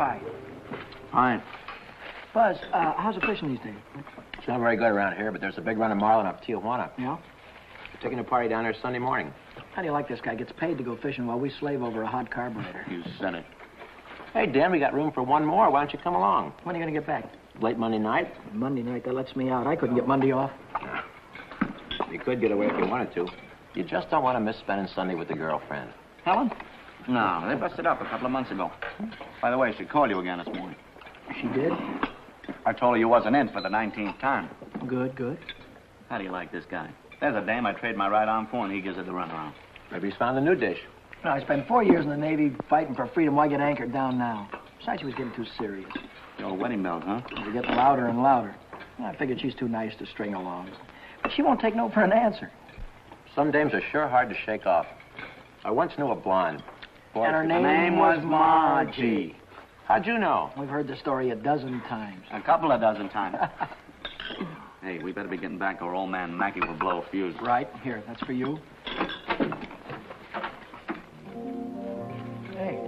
Hi. Fine. Buzz, how's the fishing these days? It's not very good around here, but there's a big run of marlin up Tijuana. Yeah? We're taking a party down there Sunday morning. How do you like this guy? Gets paid to go fishing while we slave over a hot carburetor. You said it. Hey, Dan, we got room for one more. Why don't you come along? When are you going to get back? Late Monday night? Monday night, that lets me out. I couldn't get Monday off. You could get away if you wanted to. You just don't want to miss spending Sunday with the girlfriend. Helen? No, they busted up a couple of months ago. By the way, she called you again this morning. She did? I told her you wasn't in for the 19th time. Good, good. How do you like this guy? There's a dame I trade my right arm for, and he gives her the runaround. Maybe he's found a new dish. No, I spent 4 years in the Navy fighting for freedom. Why get anchored down now? Besides, she was getting too serious. The old wedding bells, huh? They were getting louder and louder. I figured she's too nice to string along. But she won't take no for an answer. Some dames are sure hard to shake off. I once knew a blonde. Boy, And her name was Margie. How'd you know? We've heard the story a dozen times. A couple of dozen times. Hey, we better be getting back or old man Mackey will blow a fuse. Right. Here, that's for you. Hey.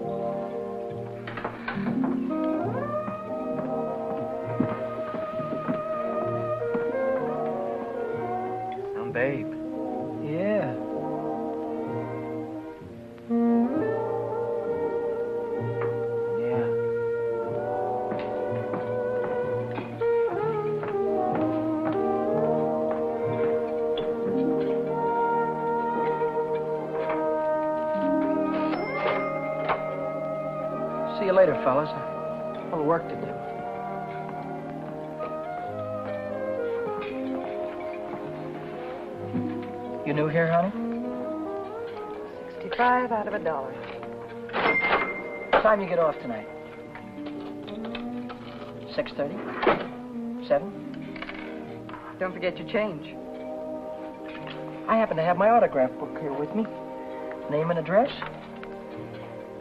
Some babe. Yeah. See you later, fellas. A little work to do. You new here, honey? 65 out of $1. What time you get off tonight? 6:30? 7? Don't forget your change. I happen to have my autograph book here with me. Name and address?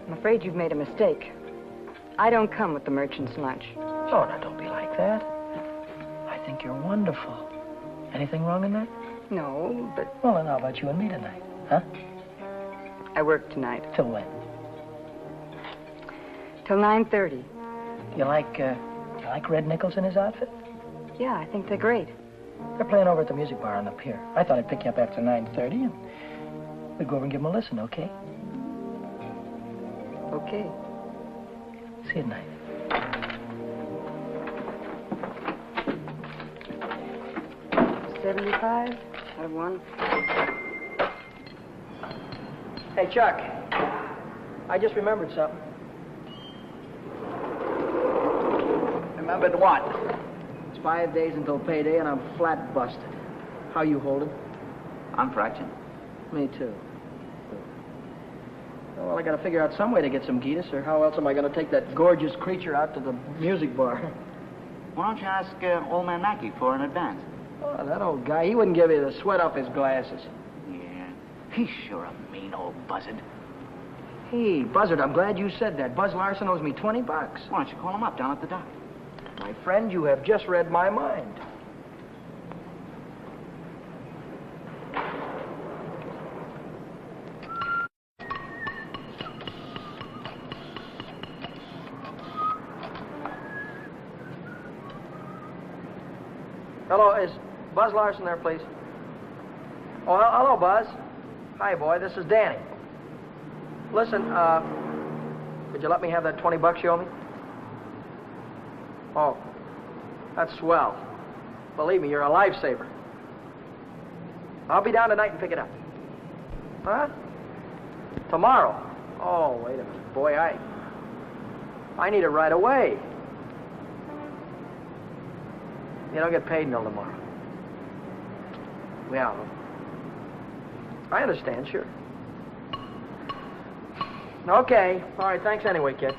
I'm afraid you've made a mistake. I don't come with the merchant's lunch. Oh, now don't be like that. I think you're wonderful. Anything wrong in that? No, but Well, then how about you and me tonight? Huh? I work tonight. Till when? Till 9:30. You like Red Nichols in his outfit? Yeah, I think they're great. They're playing over at the music bar on the pier. I thought I'd pick you up after 9:30 and we'd go over and give them a listen, okay? Okay. See you tonight. $75 out of $1. Hey, Chuck. I just remembered something. Remembered what? It's 5 days until payday and I'm flat busted. How you holding? I'm fractured. Me too. Well, I gotta figure out some way to get some Gitas, or how else am I gonna take that gorgeous creature out to the music bar? Why don't you ask old man Mackey for an advance? Oh, that old guy, he wouldn't give you the sweat off his glasses. Yeah, he's sure a mean old buzzard. Hey, Buzzard, I'm glad you said that. Buzz Larson owes me $20. Why don't you call him up down at the dock? My friend, you have just read my mind. Hello, is Buzz Larson there, please? Oh, hello, Buzz. Hi, boy, this is Danny. Listen, could you let me have that $20 you owe me? Oh, that's swell. Believe me, you're a lifesaver. I'll be down tonight and pick it up. Huh? Tomorrow? Oh, wait a minute. Boy, I need it right away. You don't get paid until tomorrow. Yeah. I understand, sure. Okay. All right, thanks anyway, kid.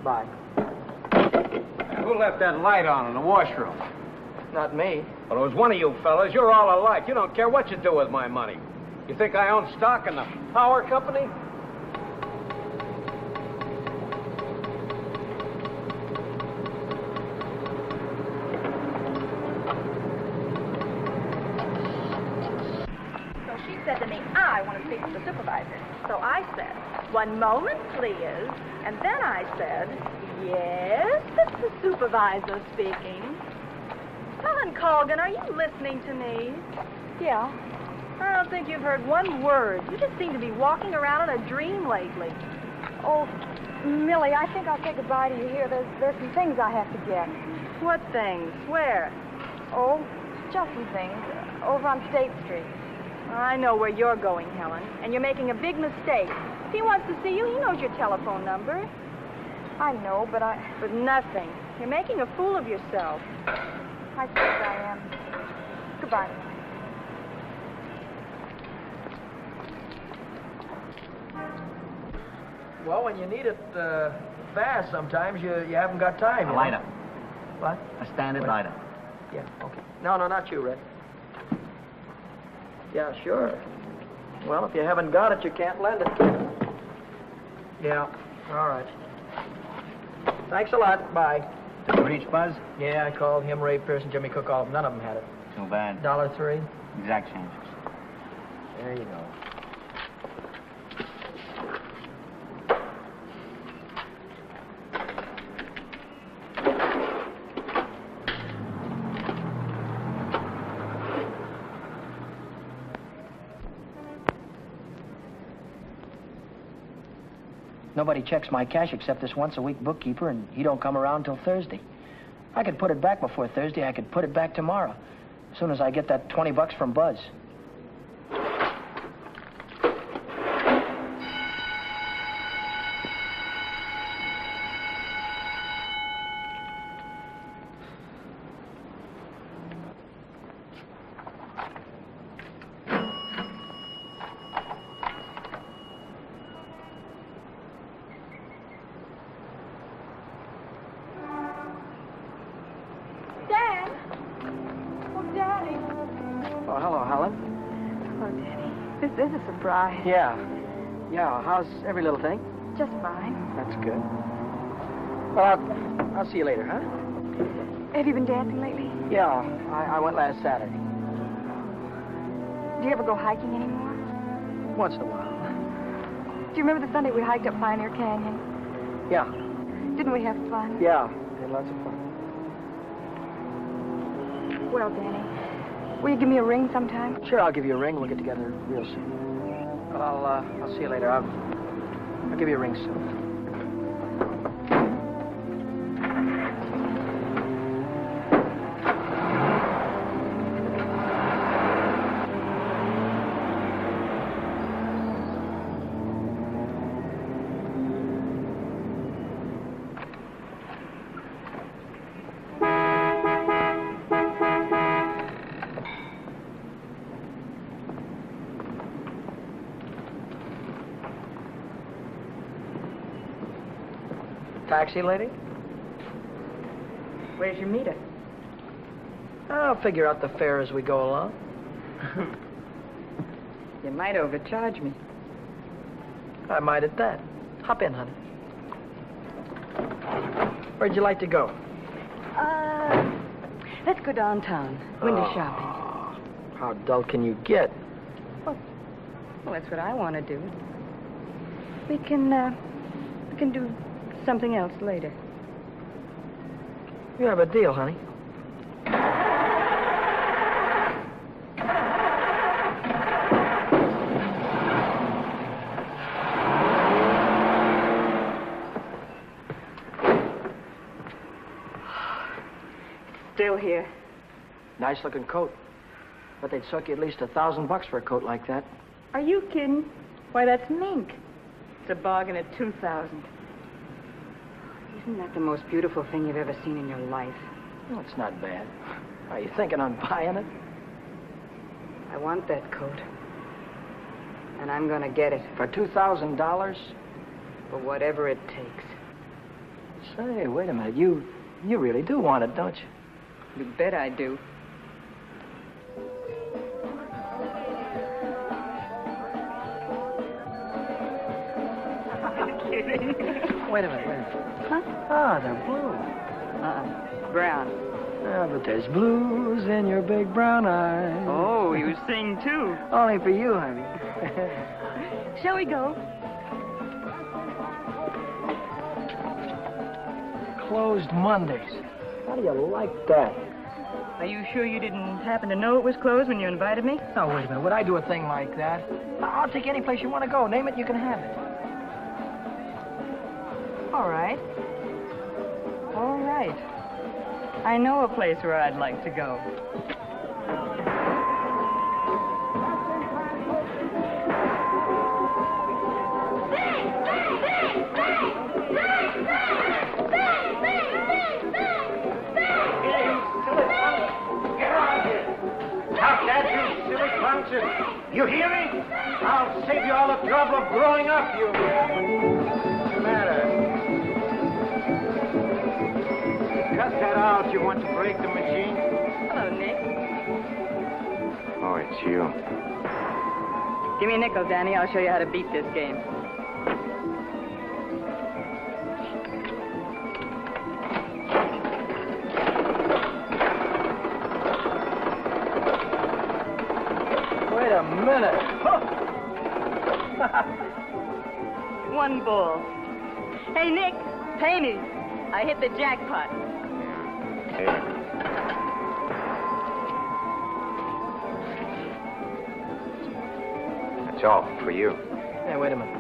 Bye. Who left that light on in the washroom? Not me. Well, it was one of you fellas. You're all alike. You don't care what you do with my money. You think I own stock in the power company? said to me, I want to speak to the supervisor. So I said, 1 moment, please. And then I said, yes, it's the supervisor speaking. Helen Colgan, are you listening to me? Yeah. I don't think you've heard one word. You just seem to be walking around in a dream lately. Oh, Millie, I think I'll say goodbye to you here. There's some things I have to get. What things? Where? Oh, just some things. Over on State Street. I know where you're going, Helen, and you're making a big mistake. If he wants to see you, he knows your telephone number. I know, but But nothing. You're making a fool of yourself. I suppose I am. Goodbye. Well, when you need it fast, sometimes you haven't got time. A lighter. What? A standard lighter. Yeah, okay. No, not you, Red. Yeah, sure. Well, if you haven't got it, you can't lend it. Yeah, all right. Thanks a lot. Bye. Did you reach Buzz? Yeah, I called him, Ray Pearson, Jimmy Cook, all of them. None of them had it. Too bad. $1.03. Exact changes. There you go. Nobody checks my cash except this once-a-week bookkeeper, and he don't come around till Thursday. I could put it back before Thursday. I could put it back tomorrow, as soon as I get that $20 from Buzz. This is a surprise. Yeah. How's every little thing? Just fine. That's good. Well, I'll see you later, huh? Have you been dancing lately? Yeah, I went last Saturday. Do you ever go hiking anymore? Once in a while. Do you remember the Sunday we hiked up Pioneer Canyon? Yeah. Didn't we have fun? Yeah, we had lots of fun. Well, Danny, will you give me a ring sometime? Sure, I'll give you a ring. We'll get together real soon. Well, I'll see you later. I'll give you a ring soon. Taxi lady? Where's your meter? I'll figure out the fare as we go along. You might overcharge me. I might at that. Hop in, honey. Where'd you like to go? Let's go downtown. Window shopping. How dull can you get? Well, that's what I want to do. We can do something else later. You have a deal, honey. Still here. Nice looking coat. But they'd suck you at least $1,000 for a coat like that. Are you kidding? Why, that's mink. It's a bargain at $2,000. Isn't that the most beautiful thing you've ever seen in your life? Well, it's not bad. Are you thinking on buying it? I want that coat. And I'm gonna get it. For $2,000? For whatever it takes. Say, wait a minute. You really do want it, don't you? You bet I do. Wait a minute. Huh? Ah, they're blue. Brown. Yeah, but there's blues in your big brown eyes. Oh, you sing too. Only for you, honey. Shall we go? Closed Mondays. How do you like that? Are you sure you didn't happen to know it was closed when you invited me? No, wait a minute. Would I do a thing like that? I'll take you any place you want to go. Name it, you can have it. All right. All right. I know a place where I'd like to go. You hear me? I'll save you all the trouble of growing up, you... What's the matter? Cut that out. You want to break the machine? Hello, Nick. Oh, it's you. Give me a nickel, Danny. I'll show you how to beat this game. Wait a minute. One ball. Hey, Nick, pay me. I hit the jackpot. Hey. That's all for you. Hey, wait a minute.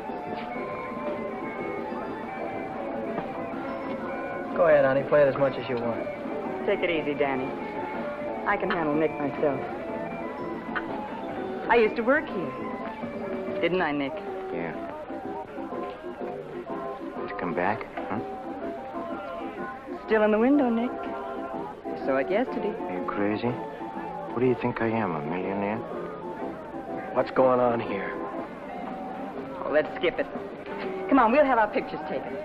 Go ahead, honey. Play it as much as you want. Take it easy, Danny. I can handle Nick myself. I used to work here. Didn't I, Nick? Yeah. To come back, huh? Still in the window, Nick. I saw it yesterday. Are you crazy? What do you think I am, a millionaire? What's going on here? Oh, let's skip it. Come on, we'll have our pictures taken.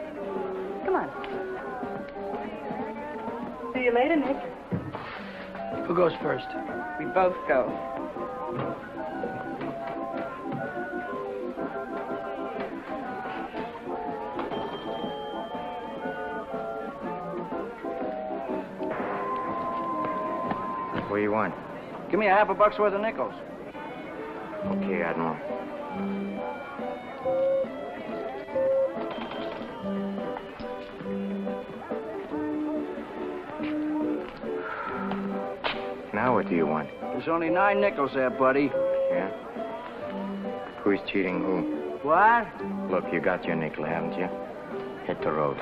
Come on. See you later, Nick. Who goes first? We both go. What do you want? Give me $50 worth of nickels. Okay, Admiral. Now what do you want? There's only 9 nickels there, buddy. Yeah? Who's cheating who? What? Look, you got your nickel, haven't you? Hit the road.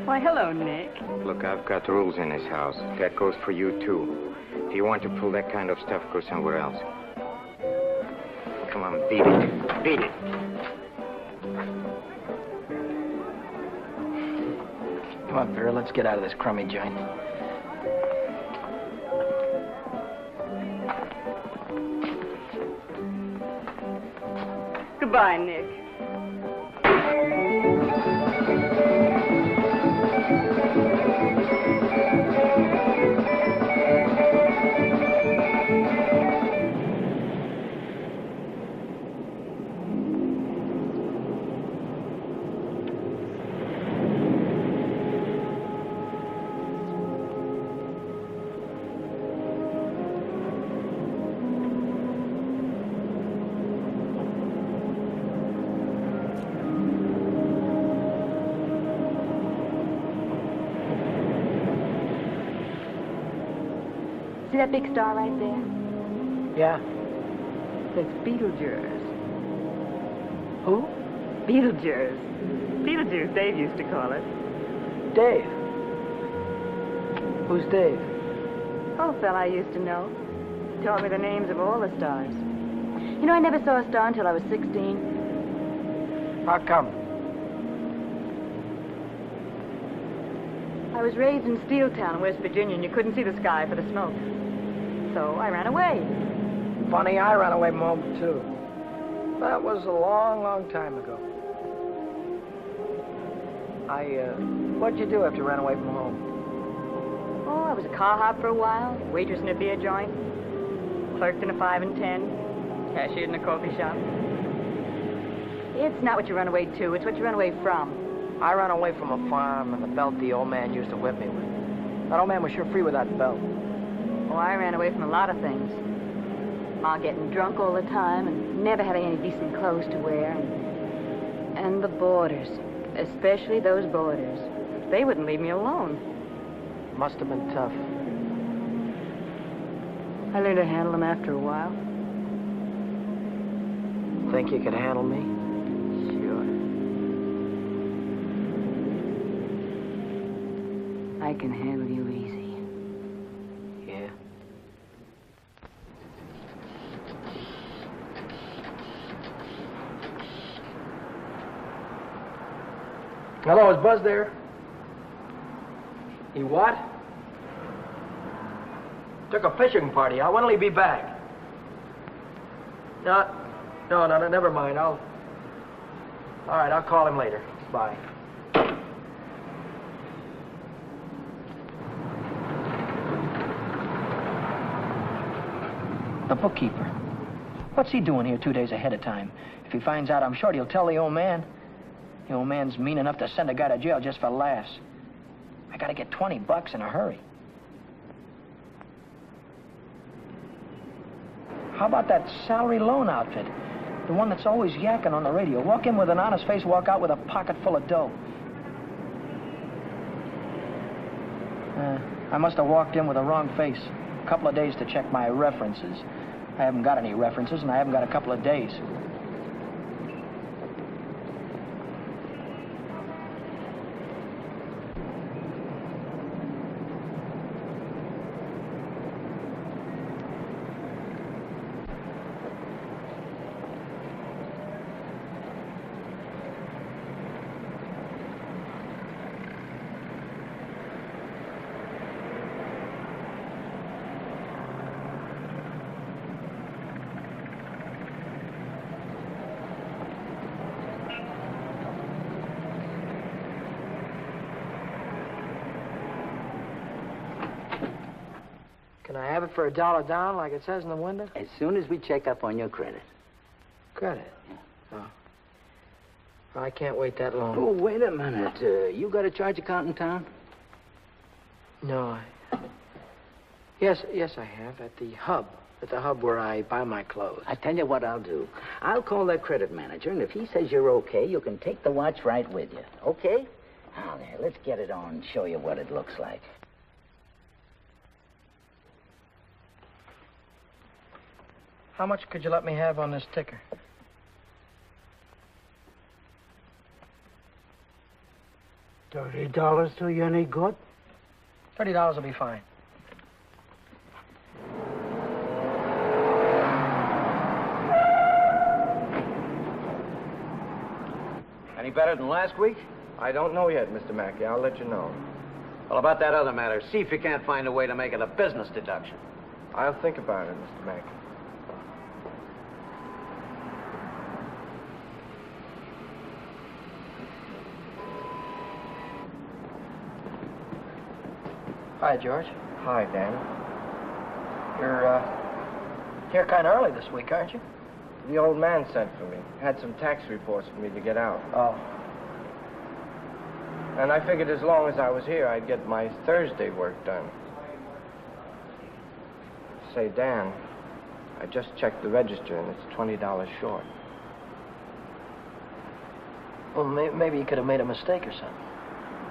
Why, hello, Nick. Look, I've got rules in this house. That goes for you, too. If you want to pull that kind of stuff, go somewhere else. Come on, beat it. Beat it. Come on, Vera, let's get out of this crummy joint. Goodbye, Nick. See that big star right there? Yeah? It's Beetlejuice. Who? Beetlejuice. Beetlejuice, Dave used to call it. Dave. Who's Dave? Old fella I used to know. He taught me the names of all the stars. You know, I never saw a star until I was 16. How come? I was raised in Steeltown, West Virginia, and you couldn't see the sky for the smoke. So I ran away. Funny, I ran away from home, too. That was a long, long time ago. What'd you do after you ran away from home? Oh, I was a car hop for a while, waitressing at a beer joint. Clerked in a 5 and 10. Cashiered in a coffee shop. It's not what you run away to, it's what you run away from. I ran away from a farm and the belt the old man used to whip me with. That old man was sure free with that belt. Oh, I ran away from a lot of things. Ma getting drunk all the time and never having any decent clothes to wear. And the boarders, especially those boarders. They wouldn't leave me alone. Must have been tough. I learned to handle them after a while. Think you could handle me? Sure. I can handle you easy. Yeah. Hello, is Buzz there? He what? Took a fishing party out. When will he be back? No, never mind. All right, I'll call him later. Bye. The bookkeeper. What's he doing here 2 days ahead of time? If he finds out, I'm sure he'll tell the old man. The old man's mean enough to send a guy to jail just for laughs. I gotta get $20 in a hurry. How about that salary loan outfit? The one that's always yakking on the radio. Walk in with an honest face, walk out with a pocket full of dough. I must have walked in with the wrong face. A couple of days to check my references. I haven't got any references, and I haven't got a couple of days. Can I have it for $1 down, like it says in the window? As soon as we check up on your credit. Credit? Oh. I can't wait that long. Oh, wait a minute. You got a charge account in town? No, Yes, I have. At the hub. At the hub where I buy my clothes. I tell you what I'll do. I'll call that credit manager, and if he says you're okay, you can take the watch right with you. Okay? Now, there, let's get it on and show you what it looks like. How much could you let me have on this ticker? $30 do you any good? $30 will be fine. Any better than last week? I don't know yet, Mr. Mackey. I'll let you know. Well, about that other matter, see if you can't find a way to make it a business deduction. I'll think about it, Mr. Mackey. Hi, George. Hi, Dan. You're here kind of early this week, aren't you? The old man sent for me. Had some tax reports for me to get out. Oh. And I figured as long as I was here, I'd get my Thursday work done. Say, Dan, I just checked the register, and it's $20 short. Well, maybe you could have made a mistake or something.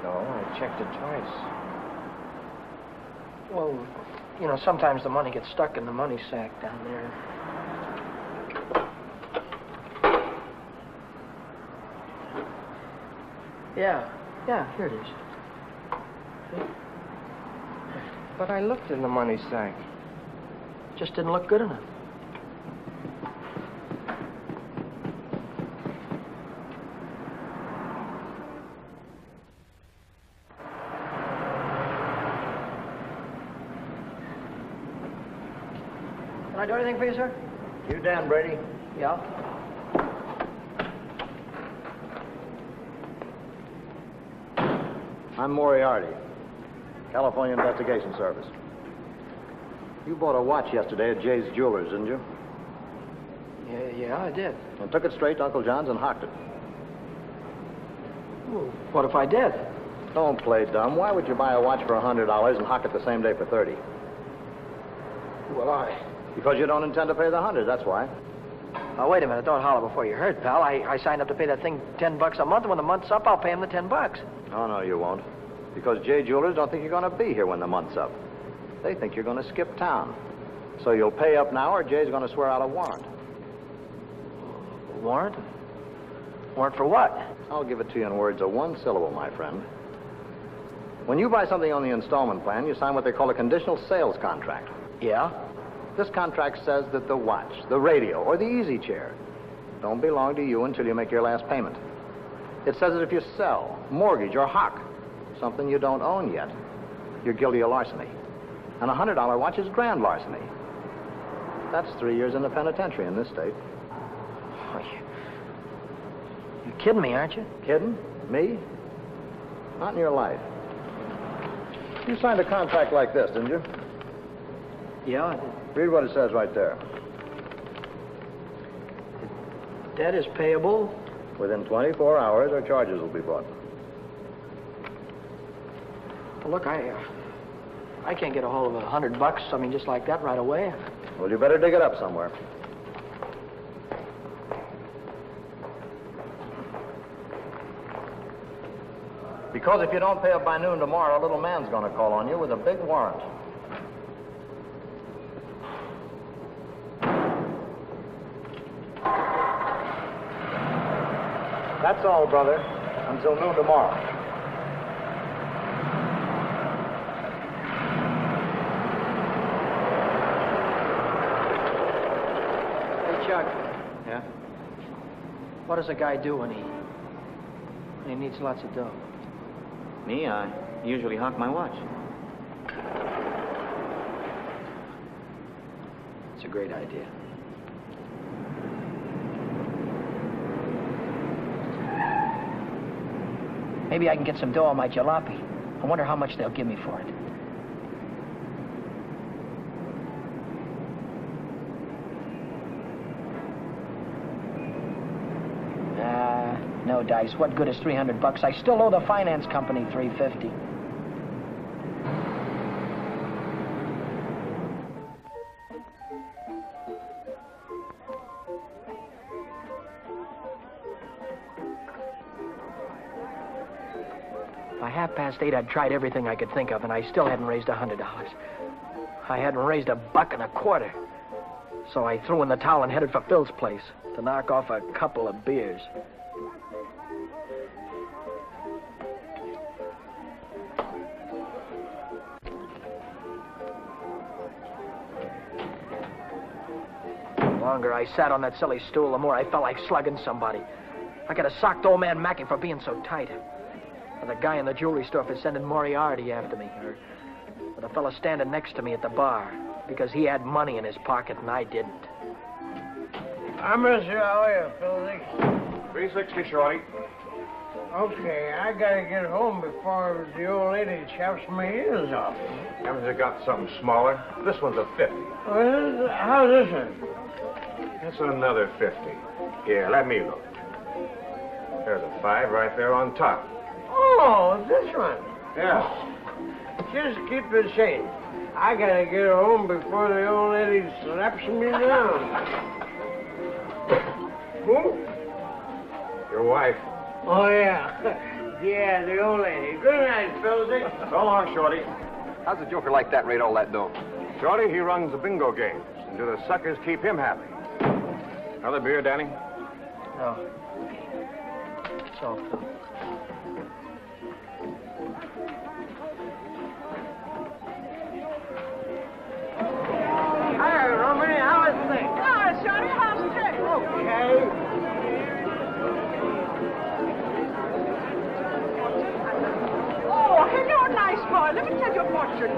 No, I checked it twice. Well, you know, sometimes the money gets stuck in the money sack down there. Yeah, here it is. See? But I looked in the money sack. Just didn't look good enough. Can I do anything for you, sir? You Dan Brady? Yeah. I'm Moriarty, California Investigation Service. You bought a watch yesterday at Jay's Jewelers, didn't you? Yeah, I did. And took it straight to Uncle John's and hocked it. Well, what if I did? Don't play dumb. Why would you buy a watch for $100 and hock it the same day for $30? Well, Because you don't intend to pay the $100, that's why. Now, wait a minute. Don't holler before you hurt, pal. I signed up to pay that thing $10 a month, and when the month's up, I'll pay him the $10. Oh, no, you won't. Because Jay Jewelers don't think you're going to be here when the month's up. They think you're going to skip town. So you'll pay up now, or Jay's going to swear out a warrant. Warrant? Warrant for what? I'll give it to you in words of one syllable, my friend. When you buy something on the installment plan, you sign what they call a conditional sales contract. Yeah? This contract says that the watch, the radio, or the easy chair don't belong to you until you make your last payment. It says that if you sell, mortgage, or hock something you don't own yet, you're guilty of larceny. And a $100 watch is grand larceny. That's 3 years in the penitentiary in this state. Oh, you're kidding me, aren't you? Kidding? Me? Not in your life. You signed a contract like this, didn't you? Yeah, I did. Read what it says right there. Debt is payable. Within 24 hours, or charges will be brought. Well, look, I can't get a hold of $100, I mean, just like that right away. Well, you better dig it up somewhere. Because if you don't pay up by noon tomorrow, a little man's going to call on you with a big warrant. That's all, brother. Until noon tomorrow. Hey, Chuck, Yeah? what does a guy do when he needs lots of dough? Me, I usually hock my watch. It's a great idea. Maybe I can get some dough on my jalopy. I wonder how much they'll give me for it. No dice. What good is $300? I still owe the finance company $350. By 8:30, I'd tried everything I could think of, and I still hadn't raised $100. I hadn't raised $1.25. So I threw in the towel and headed for Phil's place to knock off a couple of beers. The longer I sat on that silly stool, the more I felt like slugging somebody. I could have socked old man Mackey for being so tight. Or the guy in the jewelry store for sending Moriarty after me. Or the fellow standing next to me at the bar because he had money in his pocket and I didn't. I miss you. How are you, Philly? 360, Shorty. Okay, I gotta get home before the old lady chops my ears off. Haven't you got something smaller? This one's a 50. How's this one? That's another 50. Here, let me look. There's a 5 right there on top. Oh, this one. Yeah. Just keep the change. I gotta get home before the old lady slaps me down. Who? Your wife. Oh, yeah. Yeah, the old lady. Good night, Philly. So long, Shorty. How's a joker like that rate all that dough? Shorty, he runs the bingo games, and do the suckers keep him happy. Another beer, Danny? No. So, Hi, Rooney. How is things? Hi, Johnny. How's it? Okay. Oh, hello, nice boy. Let me tell you a fortune.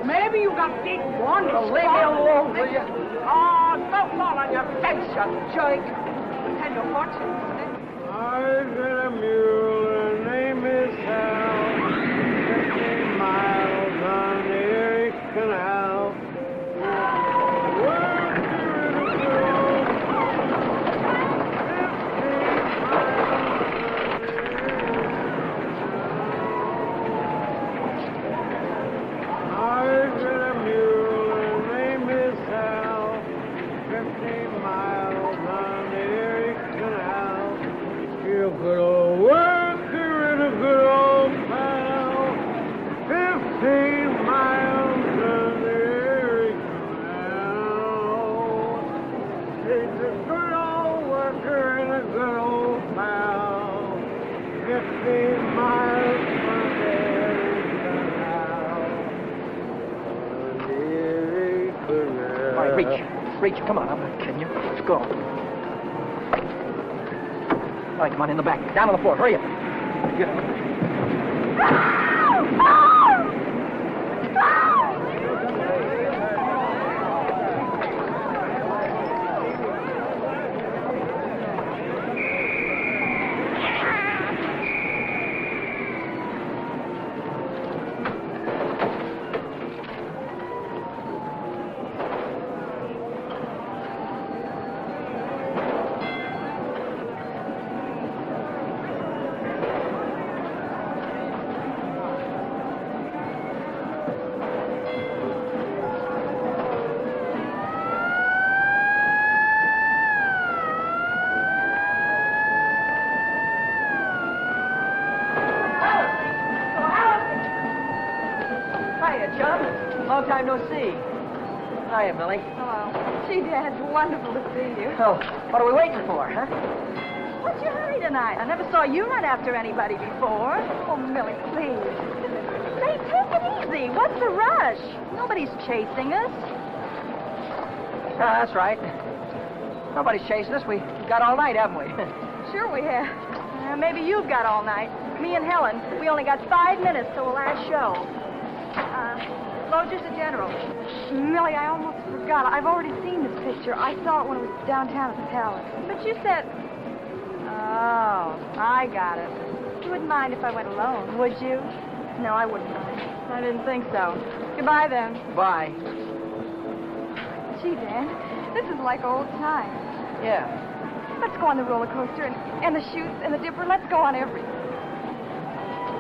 Maybe you got big one. Leave me alone, will you? Oh, don't fall on your face, you jerk. Tell you a fortune. I've got a mule. Her name is Hal. 50 miles on the Erie Canal. reach. Come on, I'm not kidding you. Let's go. All right, come on, in the back. Down on the floor. Hurry up. Get up. Long time no see. Hiya, Millie. Hello. Gee, Dad, it's wonderful to see you. Oh, what are we waiting for, huh? What's your hurry tonight? I never saw you run after anybody before. Oh, Millie, please. Say, take it easy. What's the rush? Nobody's chasing us. That's right. Nobody's chasing us. We've got all night, haven't we? Sure we have. Maybe you've got all night. Me and Helen, we only got 5 minutes till the last show. Loger's the general. Millie, I almost forgot. I've already seen this picture. I saw it when it was downtown at the Palace. But you said... Oh, I got it. You wouldn't mind if I went alone, would you? No, I wouldn't mind. I didn't think so. Goodbye, then. Bye. Gee, Dan, this is like old times. Yeah. Let's go on the roller coaster and the chutes and the dipper. Let's go on everything.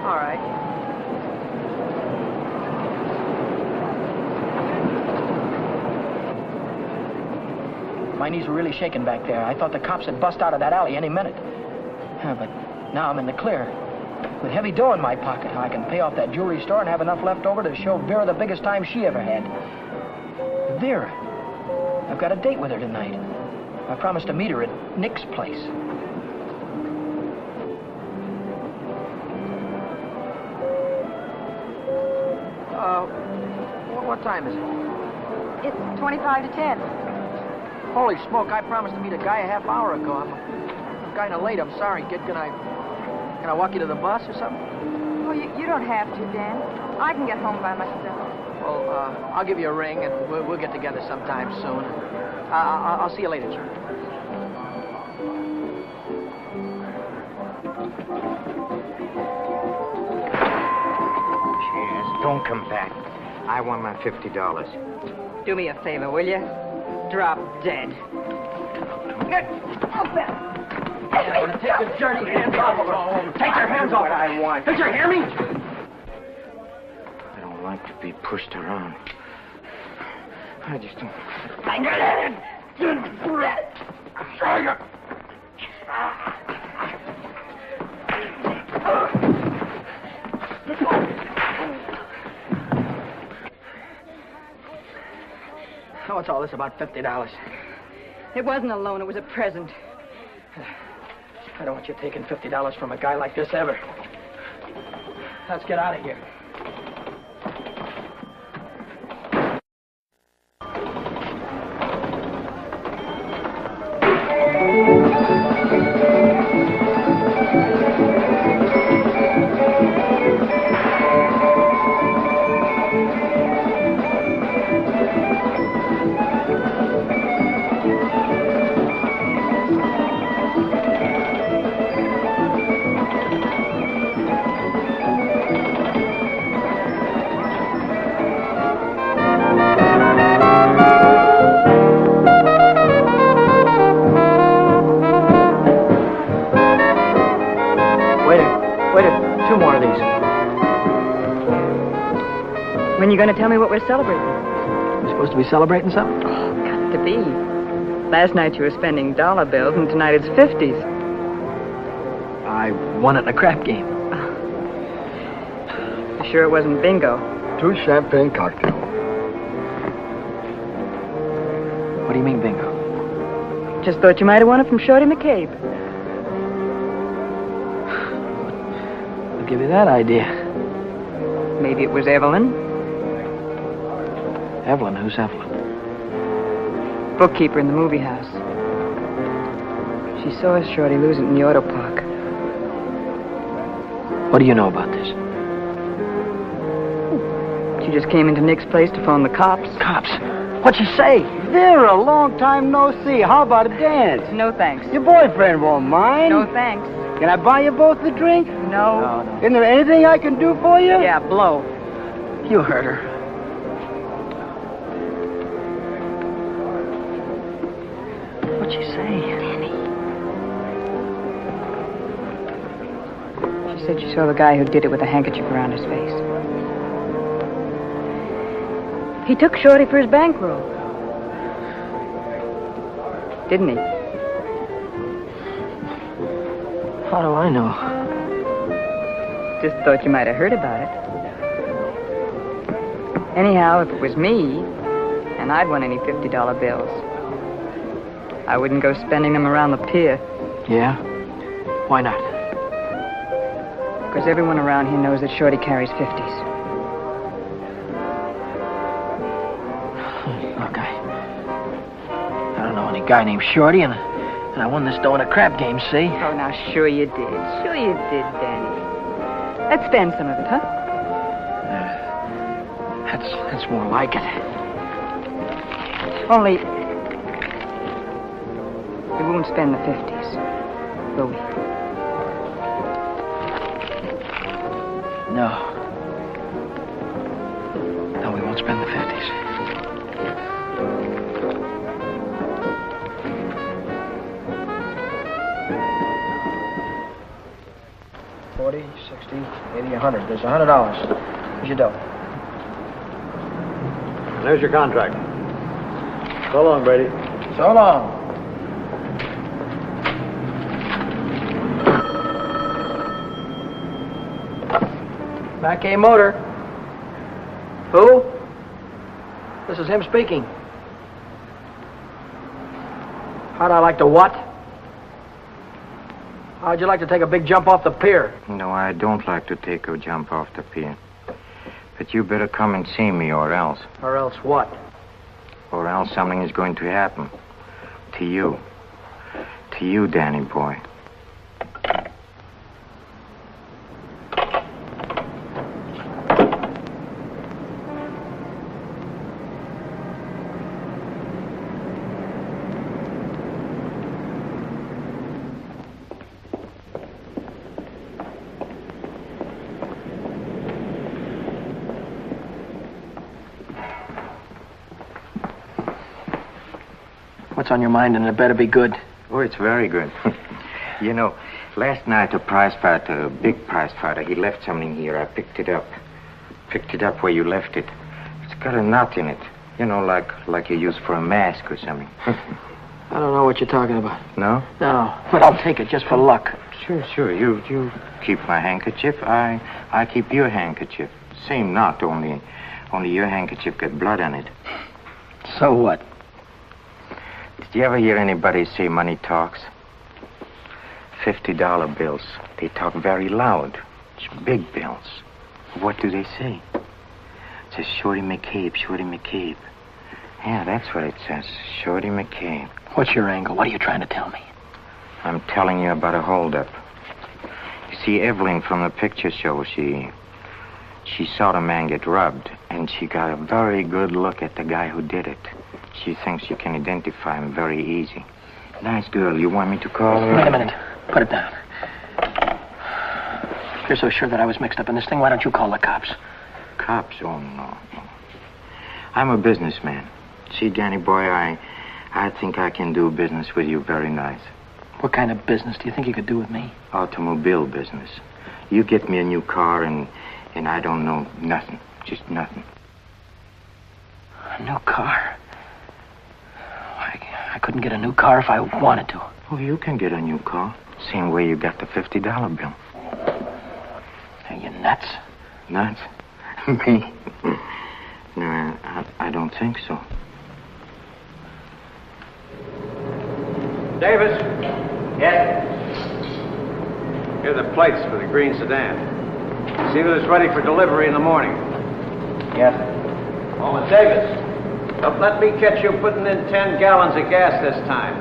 All right. My knees were really shaking back there. I thought the cops had bust out of that alley any minute. But now I'm in the clear. With heavy dough in my pocket, I can pay off that jewelry store and have enough left over to show Vera the biggest time she ever had. Vera. I've got a date with her tonight. I promised to meet her at Nick's place. What time is it? It's 25 to 10. Holy smoke, I promised to meet a guy a half hour ago. I'm kind of late. I'm sorry, kid. Can I walk you to the bus or something? Well, you don't have to, Dan. I can get home by myself. Well, I'll give you a ring, and we'll get together sometime soon. I'll see you later, Charlie. Cheers. Don't come back. I want my $50. Do me a favor, will you? Drop dead. Take your dirty hands off of her. Take your hands off. I want. Did you hear me? I don't like to be pushed around. I just don't. What's all this about $50? It wasn't a loan, it was a present. I don't want you taking $50 from a guy like this ever. Let's get out of here. When you going to tell me what we're celebrating? We're supposed to be celebrating something? Oh, got to be. Last night you were spending dollar bills, and tonight it's 50s. I won it in a crap game. You sure it wasn't bingo? 2 champagne cocktails. What do you mean, bingo? Just thought you might have won it from Shorty McCabe. I'll give you that idea. Maybe it was Evelyn. Evelyn? Who's Evelyn? bookkeeper in the movie house. She saw Shorty lose it in the auto park. What do you know about this? She just came into Nick's place to phone the cops. Cops? What'd she say? Vera, long time no see. How about a dance? No thanks. Your boyfriend won't mind. No thanks. Can I buy you both a drink? No. Isn't there anything I can do for you? Yeah, blow. You heard her. What'd she say? She said she saw the guy who did it with a handkerchief around his face. He took Shorty for his bankroll. Didn't he? How do I know? Just thought you might have heard about it. Anyhow, if it was me, and I'd won any $50 bills, I wouldn't go spending them around the pier. Yeah? Why not? Because everyone around here knows that Shorty carries 50s. Look, I don't know any guy named Shorty, and I won this dough in a crap game, see? Oh, now, sure you did. Sure you did, Danny. Let's spend some of it, huh? That's more like it. Only, we won't spend the 50s, will we? No. No, we won't spend the 50s. $40, $60, $80, $100. There's $100. Here's your dough. There's your contract. So long, Brady. So long. Mackay Motor. Who? This is him speaking. How'd I like to what? How'd you like to take a big jump off the pier? No, I don't like to take a jump off the pier. But you better come and see me, or else. Or else what? Or else something is going to happen. To you. To you, Danny boy. What's on your mind, and it better be good. Oh, it's very good. You know, last night a prize fighter, a big prize fighter, he left something here. I picked it up. Picked it up where you left it. It's got a knot in it. You know, like you use for a mask or something. I don't know what you're talking about. No? No, but I'll take it just for luck. Sure. You keep my handkerchief. I keep your handkerchief. Same knot, only your handkerchief got blood on it. So what? Did you ever hear anybody say money talks? $50 bills. They talk very loud. It's big bills. What do they say? It says Shorty McCabe, Shorty McCabe. Yeah, that's what it says. Shorty McCabe. What's your angle? What are you trying to tell me? I'm telling you about a holdup. You see, Evelyn from the picture show, she saw the man get robbed, and she got a very good look at the guy who did it. She thinks you can identify him very easy. Nice girl. You want me to call her? Wait a minute. Put it down. If you're so sure that I was mixed up in this thing, why don't you call the cops? Cops? Oh, no. I'm a businessman. See, Danny boy, I think I can do business with you very nice. What kind of business do you think you could do with me? Automobile business. You get me a new car and I don't know nothing. Just nothing. A new car? I couldn't get a new car if I wanted to. Oh, you can get a new car. Same way you got the $50 bill. Are you nuts? Nuts? Me? No, I don't think so. Davis, Yes? here are the plates for the green sedan. See that it's ready for delivery in the morning. Yes. Oh, and Davis, Don't let me catch you putting in 10 gallons of gas this time.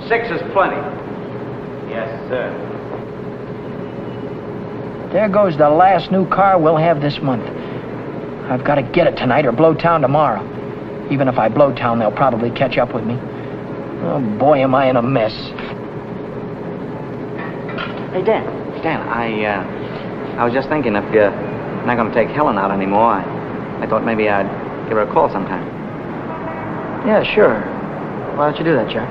6 is plenty. Yes, sir. There goes the last new car we'll have this month. I've got to get it tonight or blow town tomorrow. Even if I blow town, they'll probably catch up with me. Oh, boy, am I in a mess. Hey, Dan, I was just thinking if you're not going to take Helen out anymore, I thought maybe I'd give her a call sometime. Yeah, sure. Why don't you do that, Jack?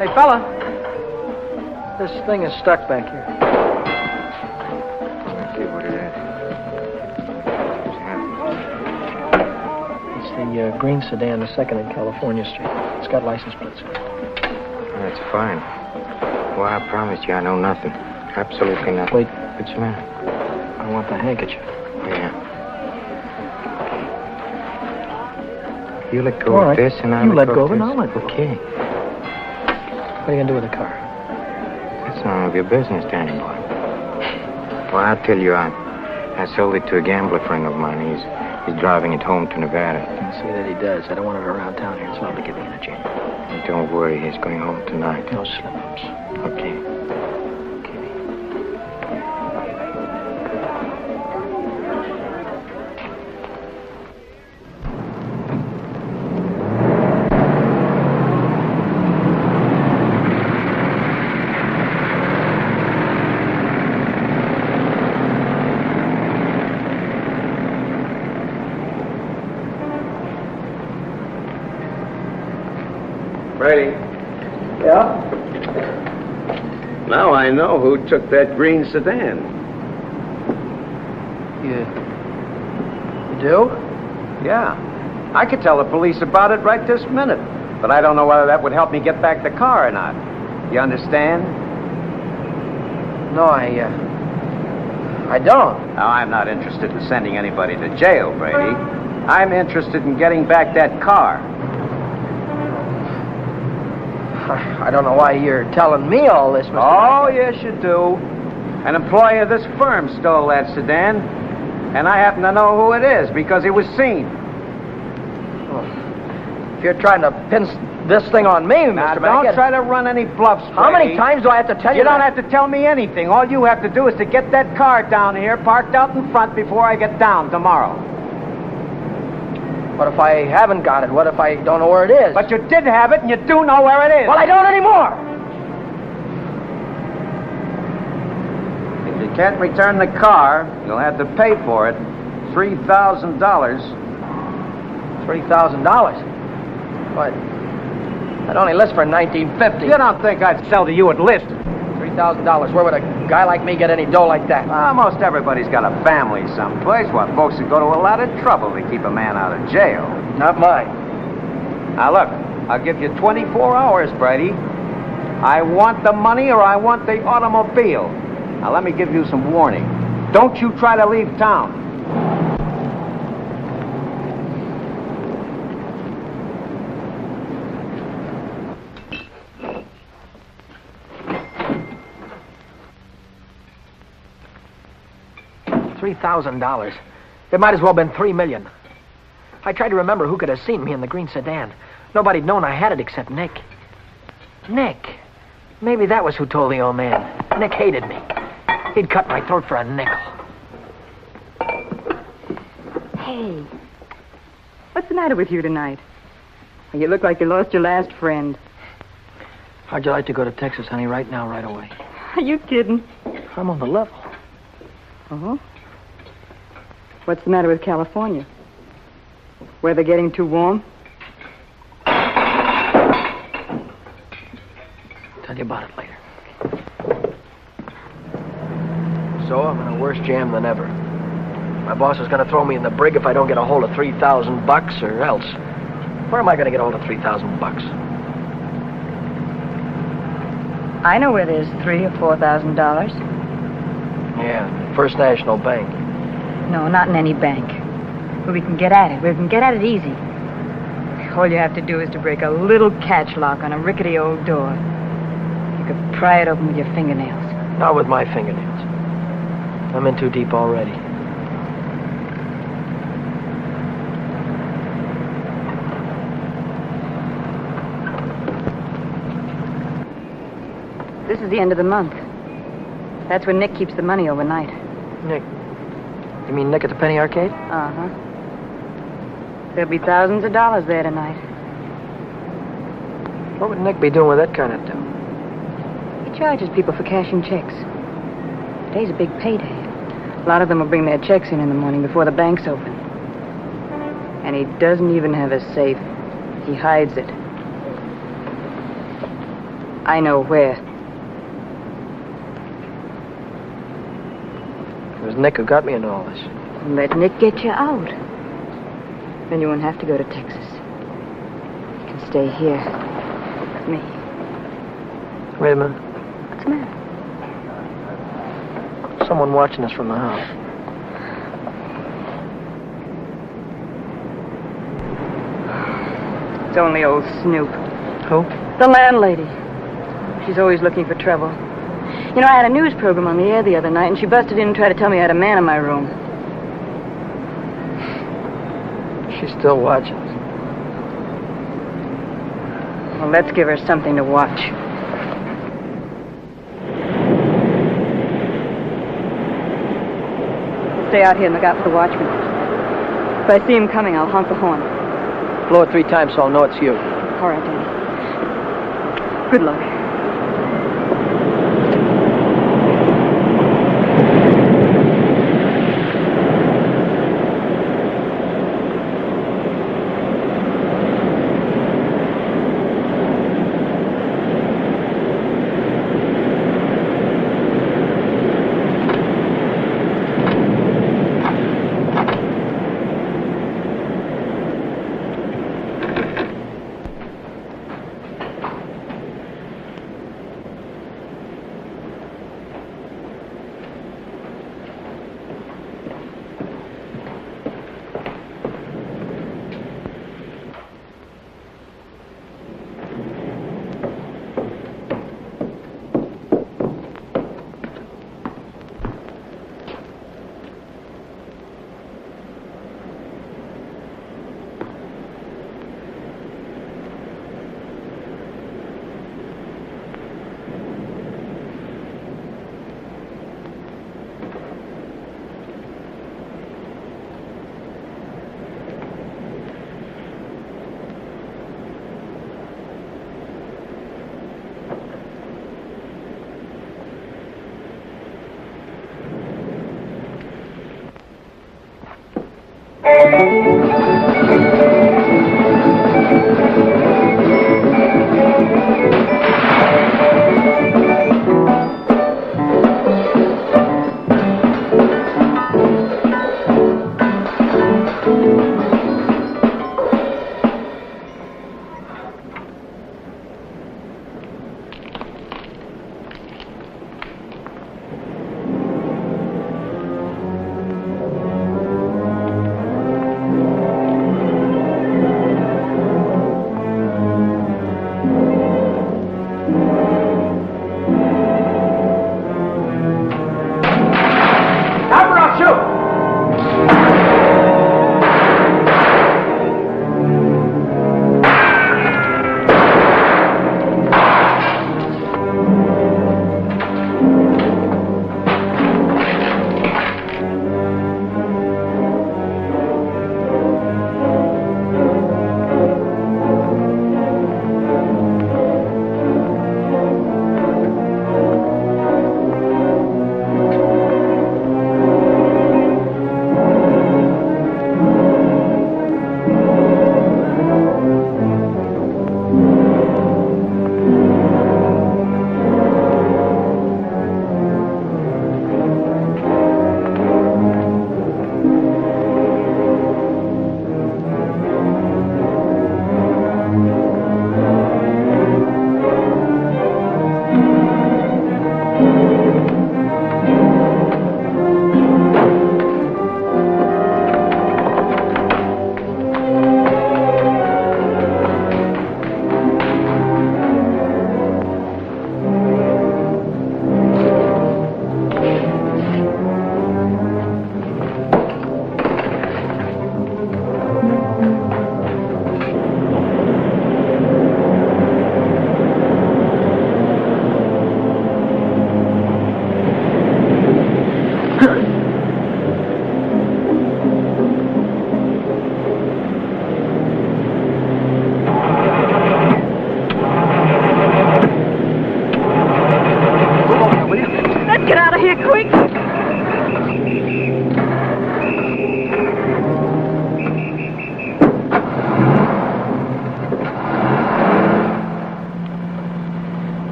Hey, fella. This thing is stuck back here. Let's see what it is. It's the green sedan, the 2nd in California Street. It's got license plates. That's fine. Well, I promise you I know nothing. Absolutely nothing. Wait. What's the matter? I want the handkerchief. Yeah. You let go All of right. this and I'll You let go of this. it and I'll let go. Okay. What are you going to do with the car? That's none of your business, Danny boy. Well, I'll tell you, I sold it to a gambler friend of mine. He's driving it home to Nevada. I'll see that he does. I don't want it around town here. It's liable to get me in a jam. And don't worry, he's going home tonight. No slip-ups. Okay. Brady. Yeah? Now I know who took that green sedan. You do? Yeah. I could tell the police about it right this minute. But I don't know whether that would help me get back the car or not. You understand? No, I don't. Now, I'm not interested in sending anybody to jail, Brady. I'm interested in getting back that car. I don't know why you're telling me all this, Mr. Oh, yes, you do. An employee of this firm stole that sedan, and I happen to know who it is because he was seen. Oh. If you're trying to pin this thing on me, Now, Mr. don't Mackett. try to run any bluffs, Brady. How many times do I have to tell you You don't that? have to tell me anything. All you have to do is to get that car down here, parked out in front before I get down tomorrow. What if I haven't got it? What if I don't know where it is? But you did have it, and you do know where it is. Well, I don't anymore. If you can't return the car, you'll have to pay for it. $3,000. $3,000. What? I'd only list for $19.50. You don't think I'd sell to you at list? $3,000. Where would a guy like me get any dough like that? Most everybody's got a family someplace. What, folks would go to a lot of trouble to keep a man out of jail. Not mine. Now, look, I'll give you 24 hours, Brady. I want the money or I want the automobile. Now, let me give you some warning. Don't you try to leave town. $3,000. It might as well have been $3 million. I tried to remember who could have seen me in the green sedan. Nobody'd known I had it except Nick. Nick. Maybe that was who told the old man. Nick hated me. He'd cut my throat for a nickel. Hey, what's the matter with you tonight? You look like you lost your last friend. How'd you like to go to Texas, honey, right now, right away? Are you kidding? I'm on the level. Oh? What's the matter with California? Weather getting too warm? Tell you about it later. So, I'm in a worse jam than ever. My boss is going to throw me in the brig if I don't get a hold of $3,000 or else. Where am I going to get a hold of $3,000? I know where there's $3,000 or $4,000. Yeah, First National Bank. No, not in any bank. But we can get at it. We can get at it easy. All you have to do is to break a little catch lock on a rickety old door. You could pry it open with your fingernails. Not with my fingernails. I'm in too deep already. This is the end of the month. That's when Nick keeps the money overnight. Nick? You mean Nick at the Penny Arcade? Uh-huh. There'll be thousands of dollars there tonight. What would Nick be doing with that kind of dough? He charges people for cashing checks. Today's a big payday. A lot of them will bring their checks in the morning before the bank's open. And he doesn't even have a safe. He hides it. I know where. It was Nick who got me into all this. Let Nick get you out. Then you won't have to go to Texas. You can stay here with me. Wait a minute. What's the matter? Someone watching us from the house. It's only old Snoop. Who? The landlady. She's always looking for trouble. You know, I had a news program on the air the other night, and she busted in and tried to tell me I had a man in my room. She's still watching us. Well, let's give her something to watch. Stay out here and look out for the watchman. If I see him coming, I'll honk the horn. Blow it 3 times so I'll know it's you. All right, Danny. Good luck.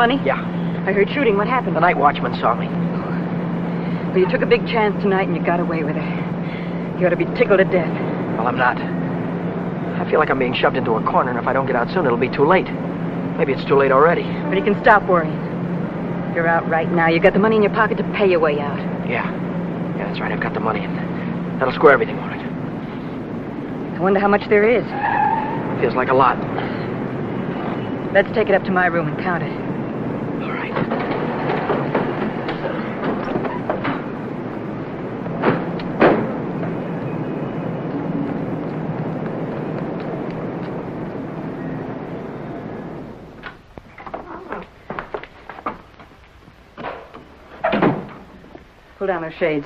money? Yeah. I heard shooting. What happened? The night watchman saw me. Well, you took a big chance tonight and you got away with it. You ought to be tickled to death. Well, I'm not. I feel like I'm being shoved into a corner, and if I don't get out soon, it'll be too late. Maybe it's too late already. But you can stop worrying. You're out right now. You got the money in your pocket to pay your way out. Yeah. Yeah, that's right. I've got the money, and that'll square everything, won't it? I wonder how much there is. Feels like a lot. Let's take it up to my room and count it. All right. Pull down those shades.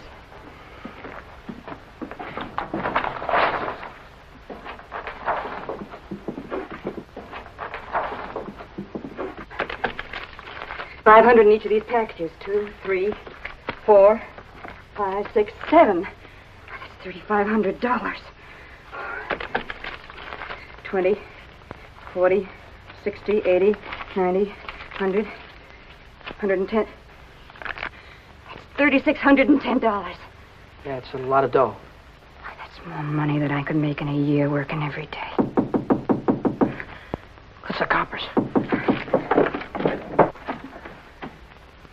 $500 in each of these packages. 2, 3, 4, 5, 6, 7. That's $3,500. 20, 40, 60, 80, 90, 100, 110. $3,610. Yeah, it's a lot of dough. That's more money than I could make in a year working every day. What's the coppers?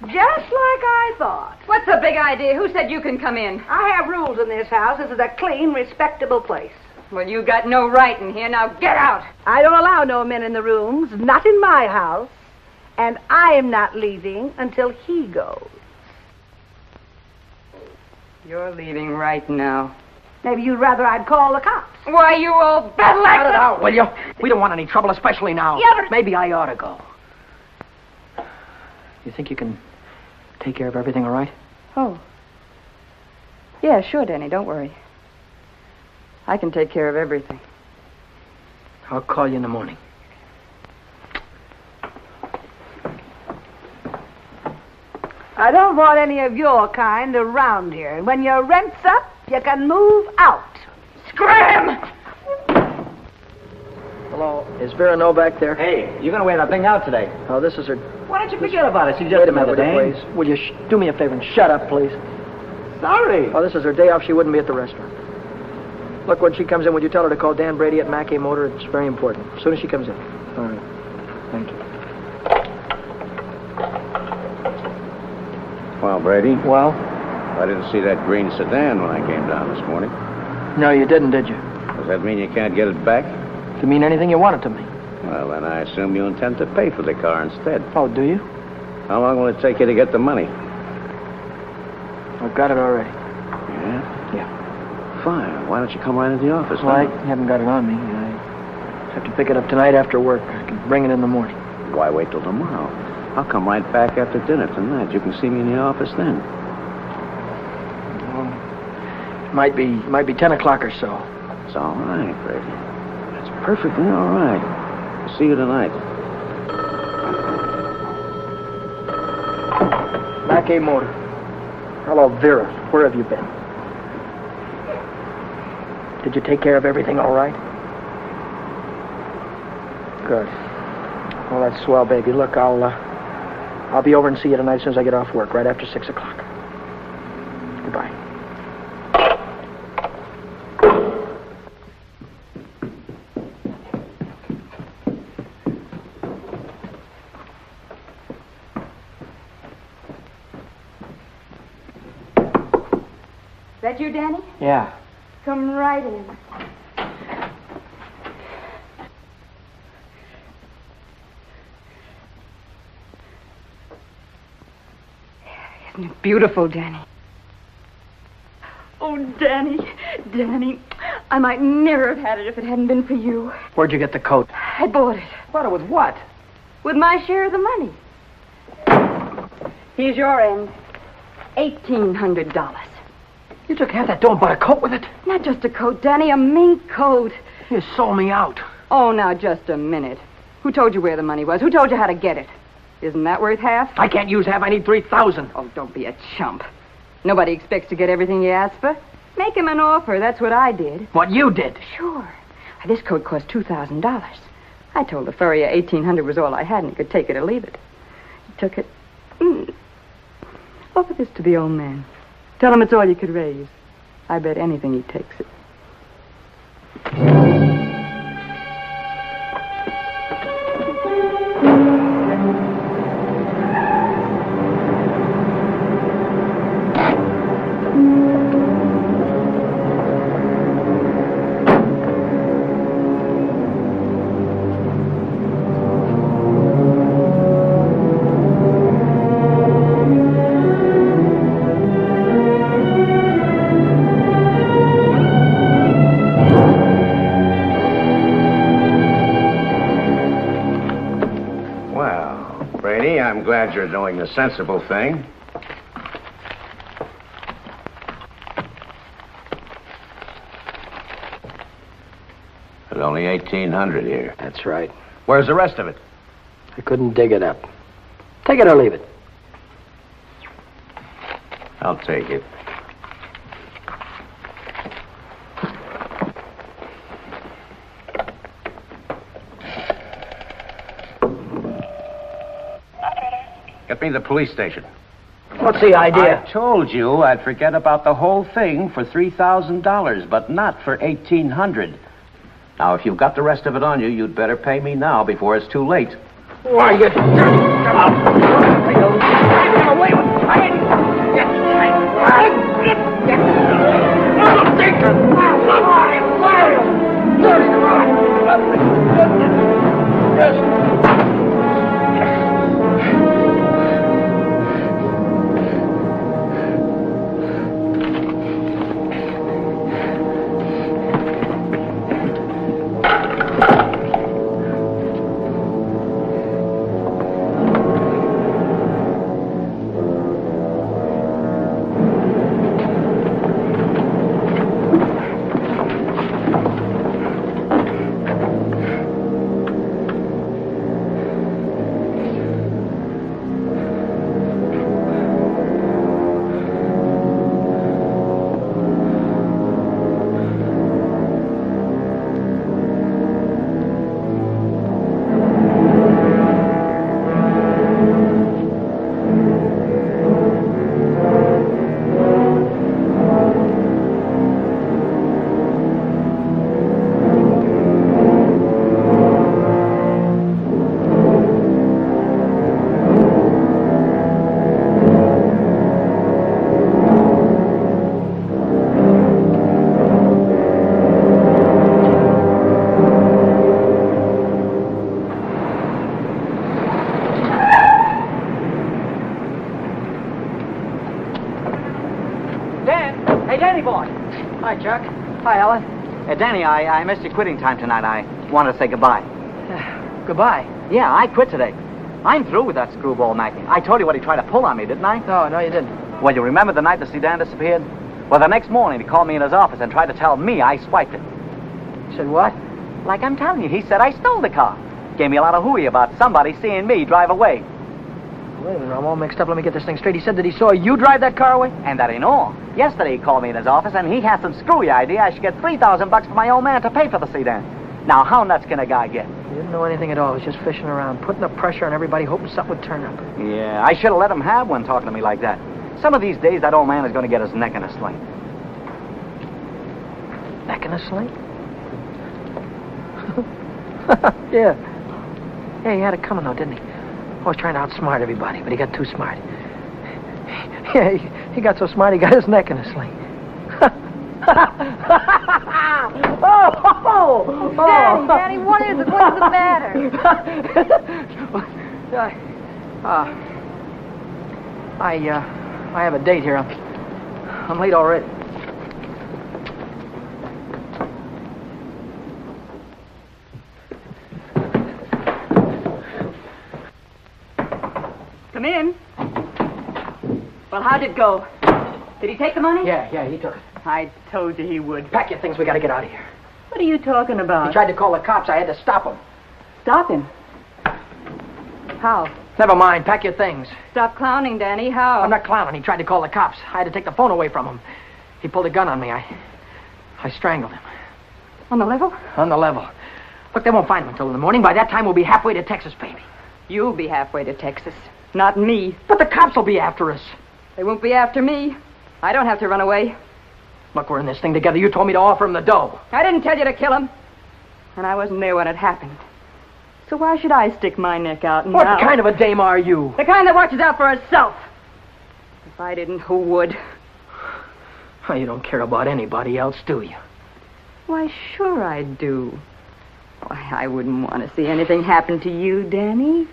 Just like I thought. What's the big idea? Who said you can come in? I have rules in this house. This is a clean, respectable place. Well, you got no right in here. Now get out. I don't allow no men in the rooms, not in my house. And I am not leaving until he goes. You're leaving right now. Maybe you'd rather I'd call the cops. Why, you old battle Cut it out, will you? We don't want any trouble, especially now. Yeah, but... Maybe I ought to go. You think you can take care of everything all right? Oh. Yeah, sure, Danny. Don't worry. I can take care of everything. I'll call you in the morning. I don't want any of your kind around here. And when your rent's up, you can move out. Scram! Hello. Is Vera Novak there? Hey, you're gonna wear that thing out today. Oh, this is her... Why don't you forget about it? She's just Wait a another minute, day. please. Will you do me a favor and shut up, please? Sorry. Oh, this is her day off. She wouldn't be at the restaurant. Look, when she comes in, would you tell her to call Dan Brady at Mackay Motor? It's very important. As soon as she comes in. All right. Thank you. Well, Brady, Well? I didn't see that green sedan when I came down this morning. No, you didn't, did you? Does that mean you can't get it back? To mean anything you want it to mean. Well, then I assume you intend to pay for the car instead. Oh, do you? How long will it take you to get the money? I've got it already. Yeah? Yeah. Fine. Why don't you come right into the office? Well, I now? haven't got it on me. I have to pick it up tonight after work. I can bring it in the morning. Why wait till tomorrow? I'll come right back after dinner tonight. You can see me in the office then. Well, it might be 10 o'clock or so. It's all right, Brady. It's perfectly all right. I'll see you tonight. Mackay Motor. Hello, Vera. Where have you been? Did you take care of everything all right? Good. Well, that's swell, baby. Look, I'll be over and see you tonight as soon as I get off work, right after 6 o'clock. Goodbye. That you, Danny? Yeah. Come right in. Isn't it beautiful, Danny? Oh, Danny, Danny, I might never have had it if it hadn't been for you. Where'd you get the coat? I bought it. Bought it with what? With my share of the money. Here's your end. $1,800. You took half that dough and bought a coat with it? Not just a coat, Danny, a mink coat. You sold me out. Oh, now, just a minute. Who told you where the money was? Who told you how to get it? Isn't that worth half? I can't use half. I need 3,000. Oh, don't be a chump. Nobody expects to get everything you ask for. Make him an offer. That's what I did. What you did? Sure. This coat cost $2,000. I told the furrier $1,800 was all I had, and he could take it or leave it. Took it. Offer this to the old man. Tell him it's all you could raise. I bet anything he takes it. I'm glad you're doing the sensible thing. There's only 1,800 here. That's right. Where's the rest of it? I couldn't dig it up. Take it or leave it. I'll take it. Get me the police station. What's the idea? I told you I'd forget about the whole thing for $3,000, but not for 1,800. Now, if you've got the rest of it on you, you'd better pay me now before it's too late. Why, you... Hi, Chuck. Hi, Ellen. Danny, I missed your quitting time tonight. I wanted to say goodbye. Goodbye. Yeah, I quit today. I'm through with that screwball magnate. I told you what he tried to pull on me, didn't I? No, you didn't. Well, you remember the night the sedan disappeared? Well, the next morning he called me in his office and tried to tell me I swiped it. Said what? Like I'm telling you, he said I stole the car. Gave me a lot of hooey about somebody seeing me drive away. Wait a minute, I'm all mixed up. Let me get this thing straight. He said that he saw you drive that car away? And that ain't all. Yesterday he called me in his office and he had some screwy idea I should get $3,000 for my old man to pay for the sedan. Now, how nuts can a guy get? He didn't know anything at all. He was just fishing around, putting the pressure on everybody, hoping something would turn up. Yeah, I should have let him have one talking to me like that. Some of these days, that old man is going to get his neck in a sling. Neck in a sling? Yeah. Yeah, he had it coming, though, didn't he? Always trying to outsmart everybody, but he got too smart. Yeah, he got so smart he got his neck in a sling. Daddy, what is it? What's the matter? I have a date here. I'm late already. Come in. Well, how'd it go? Did he take the money? Yeah, he took it. I told you he would. Pack your things, we gotta get out of here. What are you talking about? He tried to call the cops. I had to stop him. Stop him. How? Never mind, pack your things. Stop clowning, Danny. How? I'm not clowning. He tried to call the cops. I had to take the phone away from him. He pulled a gun on me. I strangled him. On the level? On the level. Look, they won't find him until in the morning. By that time, we'll be halfway to Texas, baby. You'll be halfway to Texas. Not me. But the cops will be after us. They won't be after me. I don't have to run away. Look, we're in this thing together. You told me to offer him the dough. I didn't tell you to kill him. And I wasn't there when it happened. So why should I stick my neck out now? What kind of a dame are you? The kind that watches out for herself. If I didn't, who would? Oh, you don't care about anybody else, do you? Why, sure I do. Why, I wouldn't want to see anything happen to you, Danny.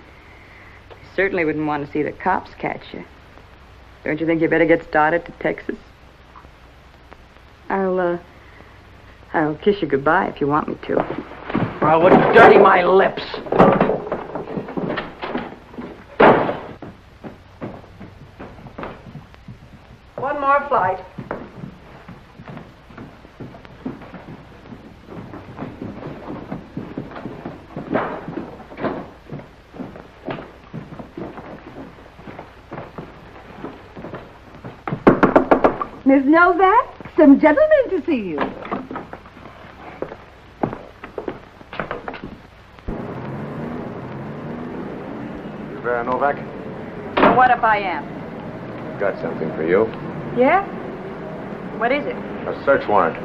I certainly wouldn't want to see the cops catch you. Don't you think you better get started to Texas? I'll kiss you goodbye if you want me to. Well, would you dirty my lips? One more flight. Miss Novak, some gentlemen to see you. Novak? So what if I am? Got something for you. Yeah? What is it? A search warrant.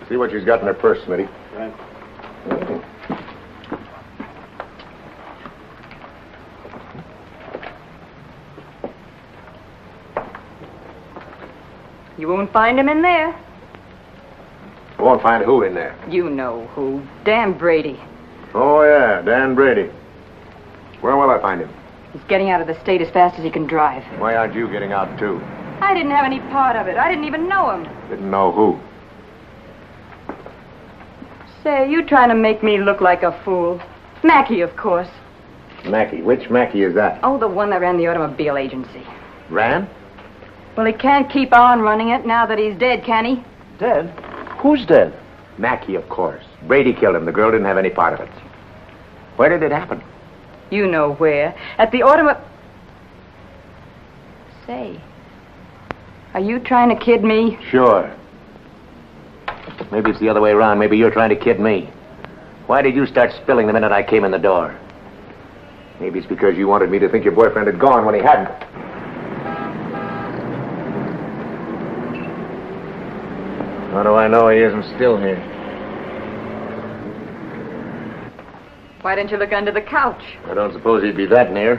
See what she's got in her purse, Smitty. Right. You won't find him in there. I won't find who in there. You know who. Dan Brady. Oh, yeah, Dan Brady. Where will I find him? He's getting out of the state as fast as he can drive. Why aren't you getting out, too? I didn't have any part of it. I didn't even know him. Didn't know who. Say, you trying to make me look like a fool. Mackie, of course. Mackie. Which Mackie is that? Oh, the one that ran the automobile agency. Ran? Well, he can't keep on running it now that he's dead, can he? Dead? Who's dead? Mackie, of course. Brady killed him. The girl didn't have any part of it. Where did it happen? You know where. At the automobile... Say, are you trying to kid me? Sure. Maybe it's the other way around. Maybe you're trying to kid me. Why did you start spilling the minute I came in the door? Maybe it's because you wanted me to think your boyfriend had gone when he hadn't. How do I know he isn't still here? Why didn't you look under the couch? I don't suppose he'd be that near.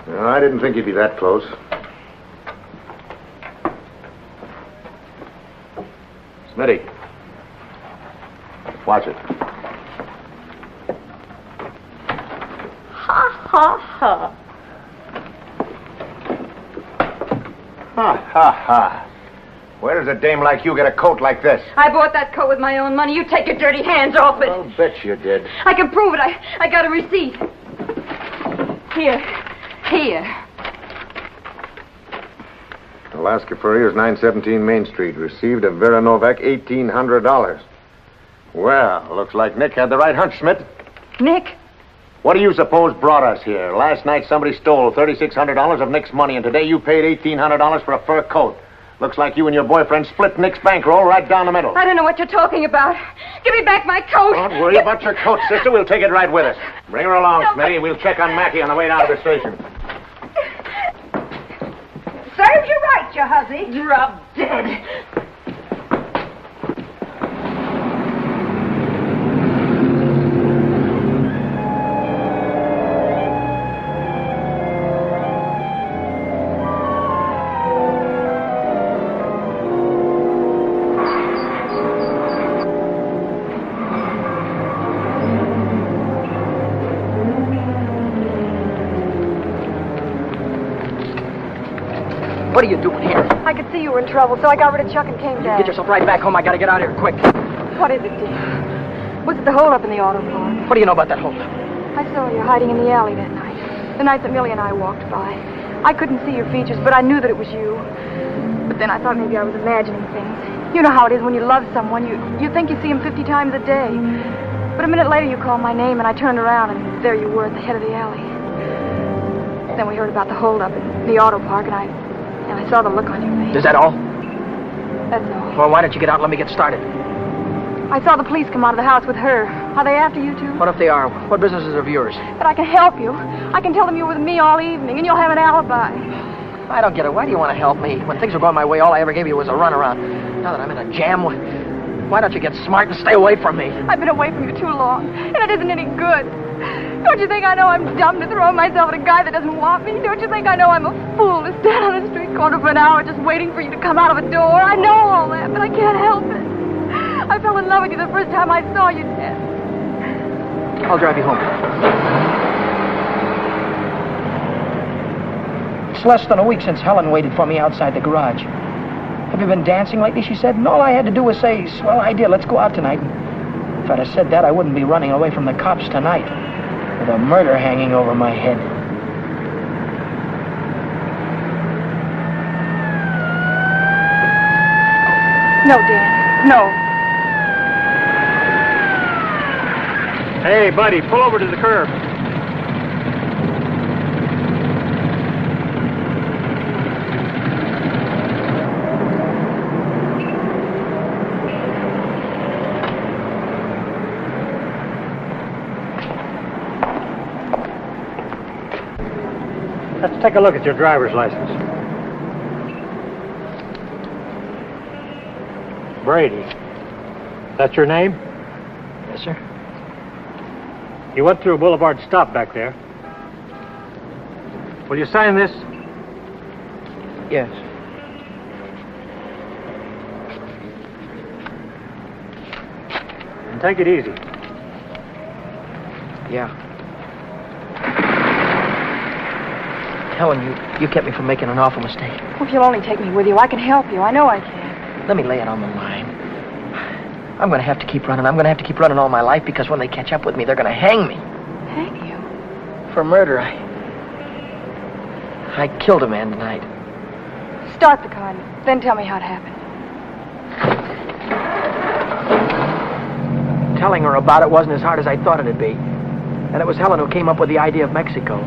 No, I didn't think he'd be that close. Smitty. Watch it. Ha, ha, ha. Ha, ha, ha. Where does a dame like you get a coat like this? I bought that coat with my own money. You take your dirty hands off it. I'll bet you did. I can prove it. I got a receipt. Here. Alaska Furrier's 917 Main Street. Received of Vera Novak $1,800. Well, looks like Nick had the right hunch, Schmidt. Nick? What do you suppose brought us here? Last night somebody stole $3,600 of Nick's money, and today you paid $1,800 for a fur coat. Looks like you and your boyfriend split Nick's bankroll right down the middle. I don't know what you're talking about. Give me back my coat. Don't worry about your coat, sister. We'll take it right with us. Bring her along, Smitty. We'll check on Mackie on the way down to the station. Serves you right, you hussy. Drop dead. What are you doing here? I could see you were in trouble, so I got rid of Chuck and came down. Get yourself right back home. I gotta get out of here quick. What is it, dear? Was it the holdup in the auto park? What do you know about that holdup? I saw you hiding in the alley that night. The night that Millie and I walked by. I couldn't see your features, but I knew that it was you. But then I thought maybe I was imagining things. You know how it is when you love someone. You think you see him 50 times a day. But a minute later you called my name, and I turned around, and there you were at the head of the alley. Then we heard about the holdup in the auto park, and I saw the look on your face. Is that all? That's all. Well, why don't you get out and let me get started? I saw the police come out of the house with her. Are they after you, too? What if they are? What business is of yours? But I can help you. I can tell them you were with me all evening, and you'll have an alibi. I don't get it. Why do you want to help me? When things were going my way, all I ever gave you was a runaround. Now that I'm in a jam, why don't you get smart and stay away from me? I've been away from you too long, and it isn't any good. Don't you think I know I'm dumb to throw myself at a guy that doesn't want me? Don't you think I know I'm a fool to stand on a street corner for an hour just waiting for you to come out of a door? I know all that, but I can't help it. I fell in love with you the first time I saw you, Ted. I'll drive you home. It's less than a week since Helen waited for me outside the garage. Have you been dancing lately, she said, and all I had to do was say, swell idea, let's go out tonight. If I'd have said that, I wouldn't be running away from the cops tonight, with a murder hanging over my head. No, Dan, no. Hey, buddy, pull over to the curb. Let's take a look at your driver's license. Brady. That's your name? Yes, sir. You went through Boulevard Stop back there. Will you sign this? Yes. And take it easy. Yeah. Helen, you kept me from making an awful mistake. Well, if you'll only take me with you, I can help you. I know I can. Let me lay it on the line. I'm going to have to keep running. I'm going to have to keep running all my life because when they catch up with me, they're going to hang me. Hang you? For murder. I killed a man tonight. Start the car, and then tell me how it happened. Telling her about it wasn't as hard as I thought it'd be. And it was Helen who came up with the idea of Mexico.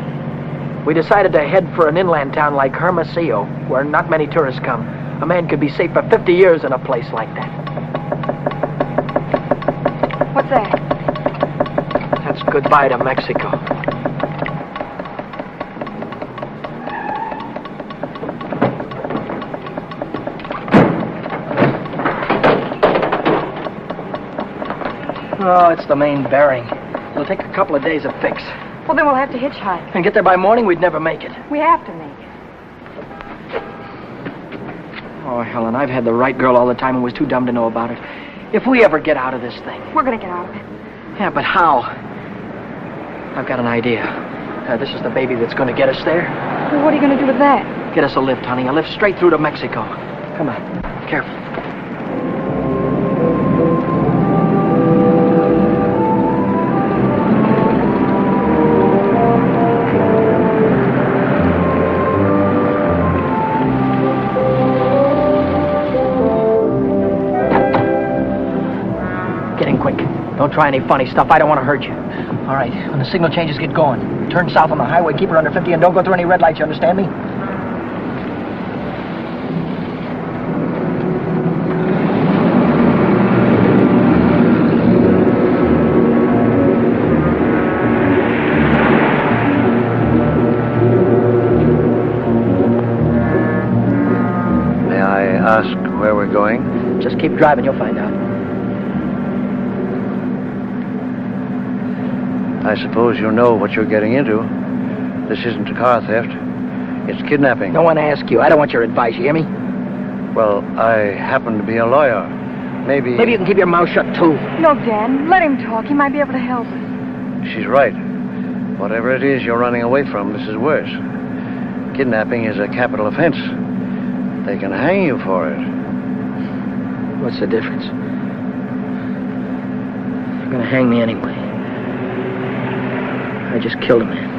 We decided to head for an inland town like Hermosillo, where not many tourists come. A man could be safe for 50 years in a place like that. What's that? That's goodbye to Mexico. Oh, it's the main bearing. It'll take a couple of days to fix. Well, then we'll have to hitchhike. And get there by morning, we'd never make it. We have to make it. Oh, Helen, I've had the right girl all the time and was too dumb to know about it. If we ever get out of this thing... We're going to get out of it. Yeah, but how? I've got an idea. This is the baby that's going to get us there. Well, what are you going to do with that? Get us a lift, honey. A lift straight through to Mexico. Come on. Careful. Don't try any funny stuff. I don't want to hurt you. All right, when the signal changes, get going. Turn south on the highway, keep her under 50, and don't go through any red lights, you understand me? May I ask where we're going? Just keep driving, you'll find out. I suppose you know what you're getting into. This isn't a car theft. It's kidnapping. No one asked you. I don't want your advice, you hear me? Well, I happen to be a lawyer. Maybe you can keep your mouth shut, too. No, Dan. Let him talk. He might be able to help us. She's right. Whatever it is you're running away from, this is worse. Kidnapping is a capital offense. They can hang you for it. What's the difference? They're going to hang me anyway. I just killed a man.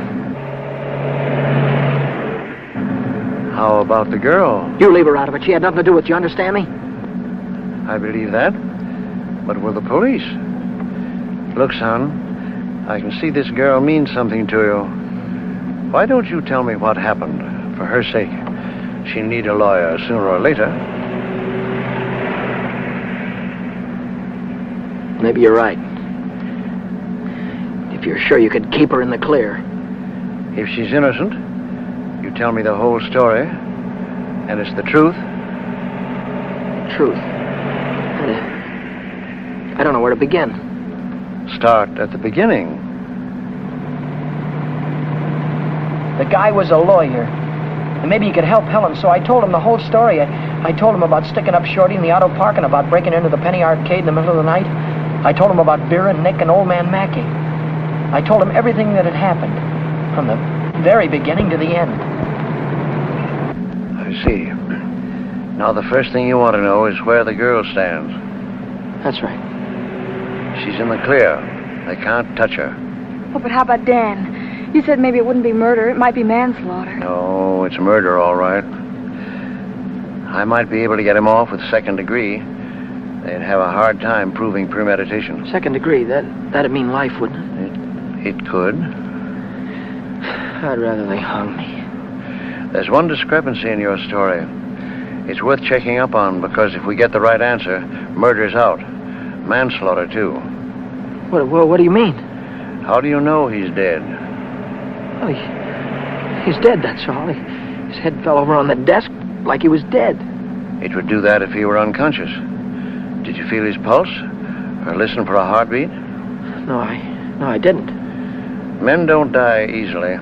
How about the girl? You leave her out of it. She had nothing to do with it. You understand me? I believe that. But with the police. Look, son, I can see this girl means something to you. Why don't you tell me what happened? For her sake. She'll need a lawyer sooner or later. Maybe you're right. If you're sure you could keep her in the clear. If she's innocent, you tell me the whole story, and it's the truth. Truth. I don't know where to begin. Start at the beginning. The guy was a lawyer, and maybe he could help Helen, so I told him the whole story. I told him about sticking up Shorty in the auto park and about breaking into the penny arcade in the middle of the night. I told him about Vera, Nick, and old man Mackey. I told him everything that had happened, from the very beginning to the end. I see. Now, the first thing you want to know is where the girl stands. That's right. She's in the clear. They can't touch her. Oh, but how about Dan? You said maybe it wouldn't be murder. It might be manslaughter. No, it's murder, all right. I might be able to get him off with second degree. They'd have a hard time proving premeditation. Second degree, that'd mean life, wouldn't it? It could. I'd rather they hung me. There's one discrepancy in your story. It's worth checking up on, because if we get the right answer, murder's out. Manslaughter, too. What do you mean? How do you know he's dead? Well, he's dead, that's all. His head fell over on the desk like he was dead. It would do that if he were unconscious. Did you feel his pulse? Or listen for a heartbeat? No, I didn't. Men don't die easily.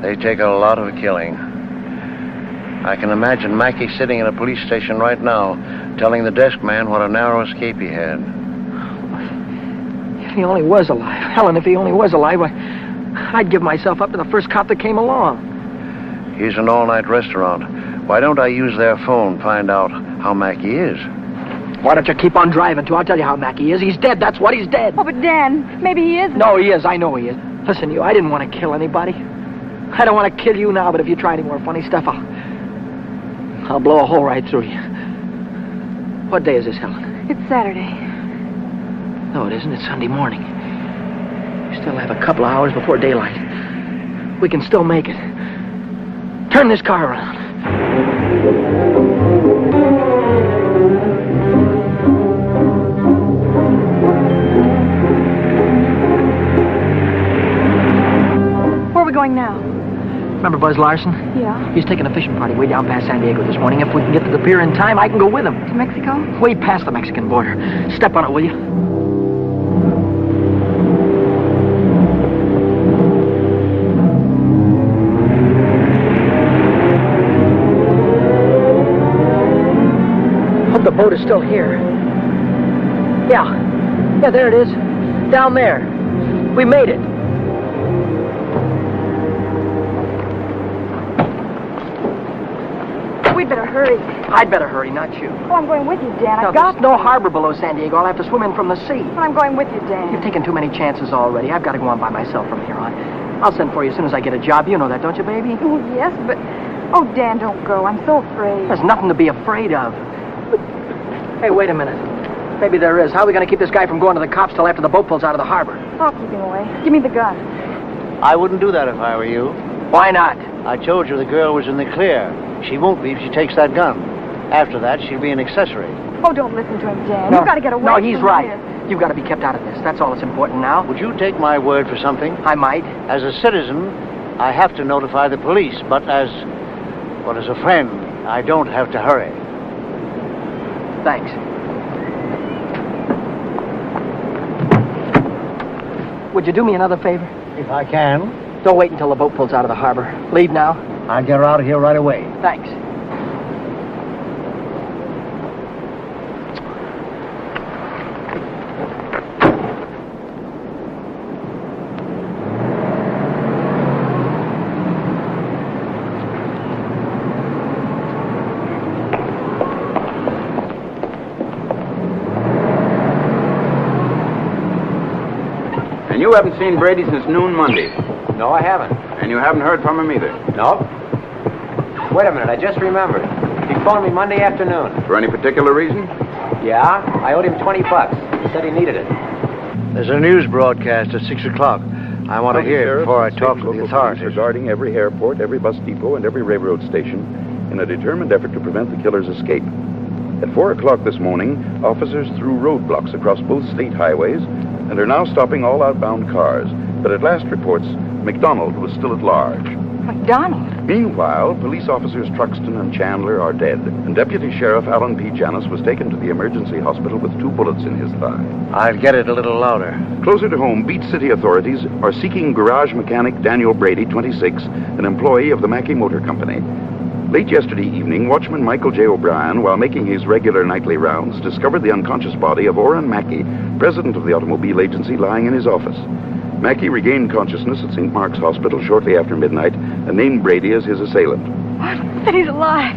They take a lot of killing. I can imagine Mackey sitting in a police station right now, telling the desk man what a narrow escape he had. If he only was alive. Helen, if he only was alive, I'd give myself up to the first cop that came along. Here's an all-night restaurant. Why don't I use their phone, find out how Mackey is? Why don't you keep on driving, too? I'll tell you how Mackey is. He's dead, that's what, he's dead. Oh, but Dan, maybe he isn't. No, he is. I know he is. Listen, I didn't want to kill anybody. I don't want to kill you now, but if you try any more funny stuff, I'll blow a hole right through you. What day is this, Helen? It's Saturday. No, it isn't. It's Sunday morning. We still have a couple of hours before daylight. We can still make it. Turn this car around. Where are we going now? Remember Buzz Larson? Yeah. He's taking a fishing party way down past San Diego this morning. If we can get to the pier in time, I can go with him. To Mexico? Way past the Mexican border. Step on it, will you? Hope the boat is still here. Yeah, there it is. Down there. We made it. We'd better hurry. I'd better hurry, not you. Oh, I'm going with you, Dan. No, I've got there's no harbor below San Diego. I'll have to swim in from the sea. But I'm going with you, Dan. You've taken too many chances already. I've got to go on by myself from here on. I'll send for you as soon as I get a job. You know that, don't you, baby? Oh, yes, but... Oh, Dan, don't go. I'm so afraid. There's nothing to be afraid of. Hey, wait a minute. Maybe there is. How are we going to keep this guy from going to the cops till after the boat pulls out of the harbor? I'll keep him away. Give me the gun. I wouldn't do that if I were you. Why not? I told you the girl was in the clear. She won't be if she takes that gun. After that, she'll be an accessory. Oh, don't listen to him, Dan. No. You've got to get away No, from he's here. right. You've got to be kept out of this. That's all that's important now. Would you take my word for something? I might. As a citizen, I have to notify the police, but as a friend, I don't have to hurry. Thanks. Would you do me another favor? If I can. Don't wait until the boat pulls out of the harbor. Leave now. I'll get her out of here right away. Thanks. And you haven't seen Brady since noon Monday. No, I haven't. And you haven't heard from him either. No. Wait a minute, I just remembered. He phoned me Monday afternoon. For any particular reason? Yeah, I owed him $20. He said he needed it. There's a news broadcast at 6 o'clock. I want to hear it before I talk to the authorities. Regarding every airport, every bus depot, and every railroad station in a determined effort to prevent the killer's escape. At 4 o'clock this morning, officers threw roadblocks across both state highways and are now stopping all outbound cars. But at last reports, McDonald was still at large. McDonald? Meanwhile, police officers Truxton and Chandler are dead, and Deputy Sheriff Alan P. Janis was taken to the emergency hospital with 2 bullets in his thigh. I'll get it a little louder. Closer to home, Beach City authorities are seeking garage mechanic Daniel Brady, 26, an employee of the Mackey Motor Company. Late yesterday evening, watchman Michael J. O'Brien, while making his regular nightly rounds, discovered the unconscious body of Orrin Mackey, president of the automobile agency, lying in his office. Mackey regained consciousness at St. Mark's Hospital shortly after midnight and named Brady as his assailant. What? That he's alive.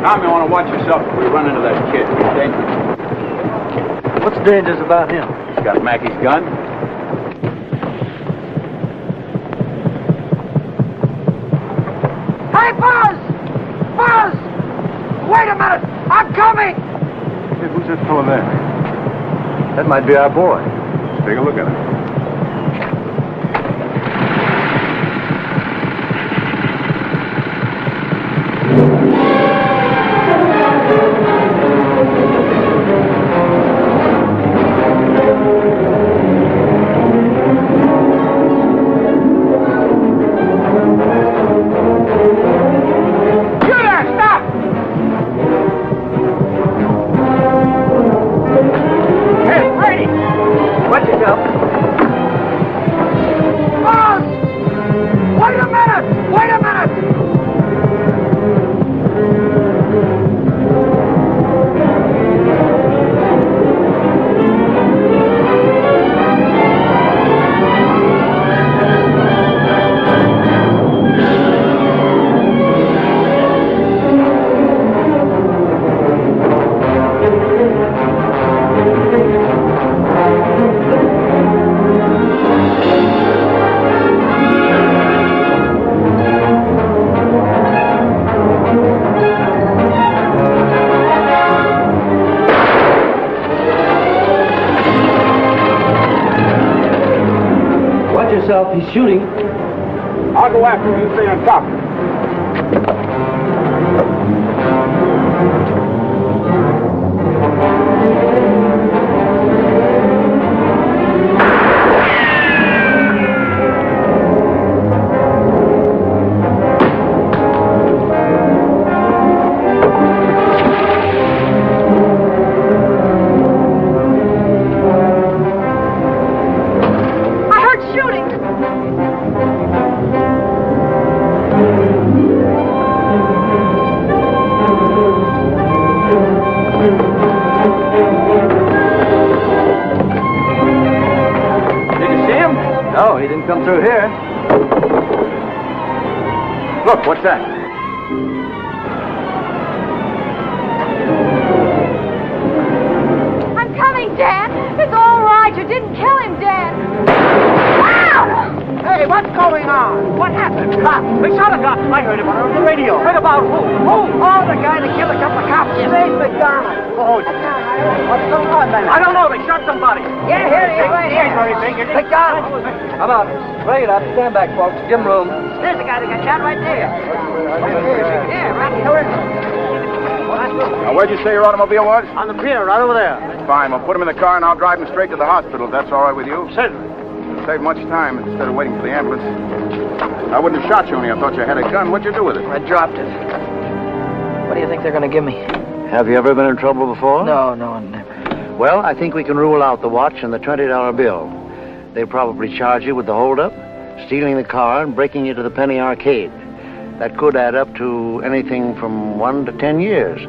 Tom, you want to watch yourself if we run into that kid. He's dangerous. What's dangerous about him? He's got Mackey's gun. Hey, Buzz! Buzz! Wait a minute! I'm coming! Hey, who's that fellow there? That might be our boy. Let's take a look at him. He's shooting. I'll go after him. You stay on top. Come through here. Look, what's that? I'm coming, Dan. It's all right. You didn't kill him, Dan. Ow! Hey, what's going on? What happened? Cops. They shot a cop. I heard him on the radio. Heard about who? Who? Oh, the guy that killed a couple of cops. Dave McDonald. Oh, what's going on, man? I don't know. They shot somebody. Yeah, here he is right here. Very big, is he? McDonald. Come on. Play it up. Stand back, folks. Give him room. There's the guy that got shot right there. Yeah, right here. Now, where'd you say your automobile was? On the pier, right over there. Fine. We'll put him in the car and I'll drive him straight to the hospital. If that's all right with you? Certainly. Save much time instead of waiting for the ambulance. I wouldn't have shot you only I thought you had a gun. What'd you do with it? I dropped it. What do you think they're going to give me? Have you ever been in trouble before? No, never. Well, I think we can rule out the watch and the $20 bill. They probably charge you with the holdup, stealing the car, and breaking you to the penny arcade. That could add up to anything from 1 to 10 years.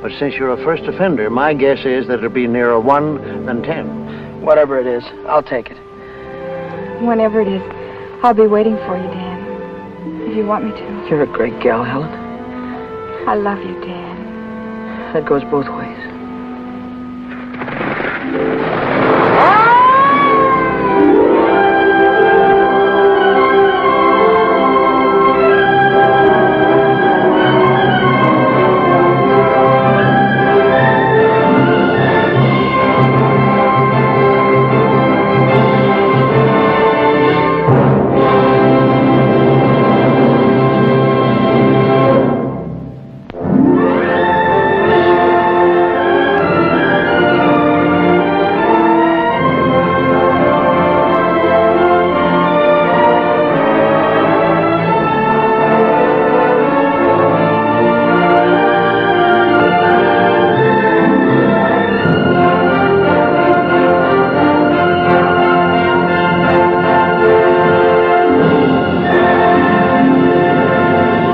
But since you're a first offender, my guess is that it'll be nearer 1 than 10. Whatever it is, I'll take it. Whenever it is, I'll be waiting for you, Dan. If you want me to. You're a great gal, Helen. I love you, Dan. That goes both ways.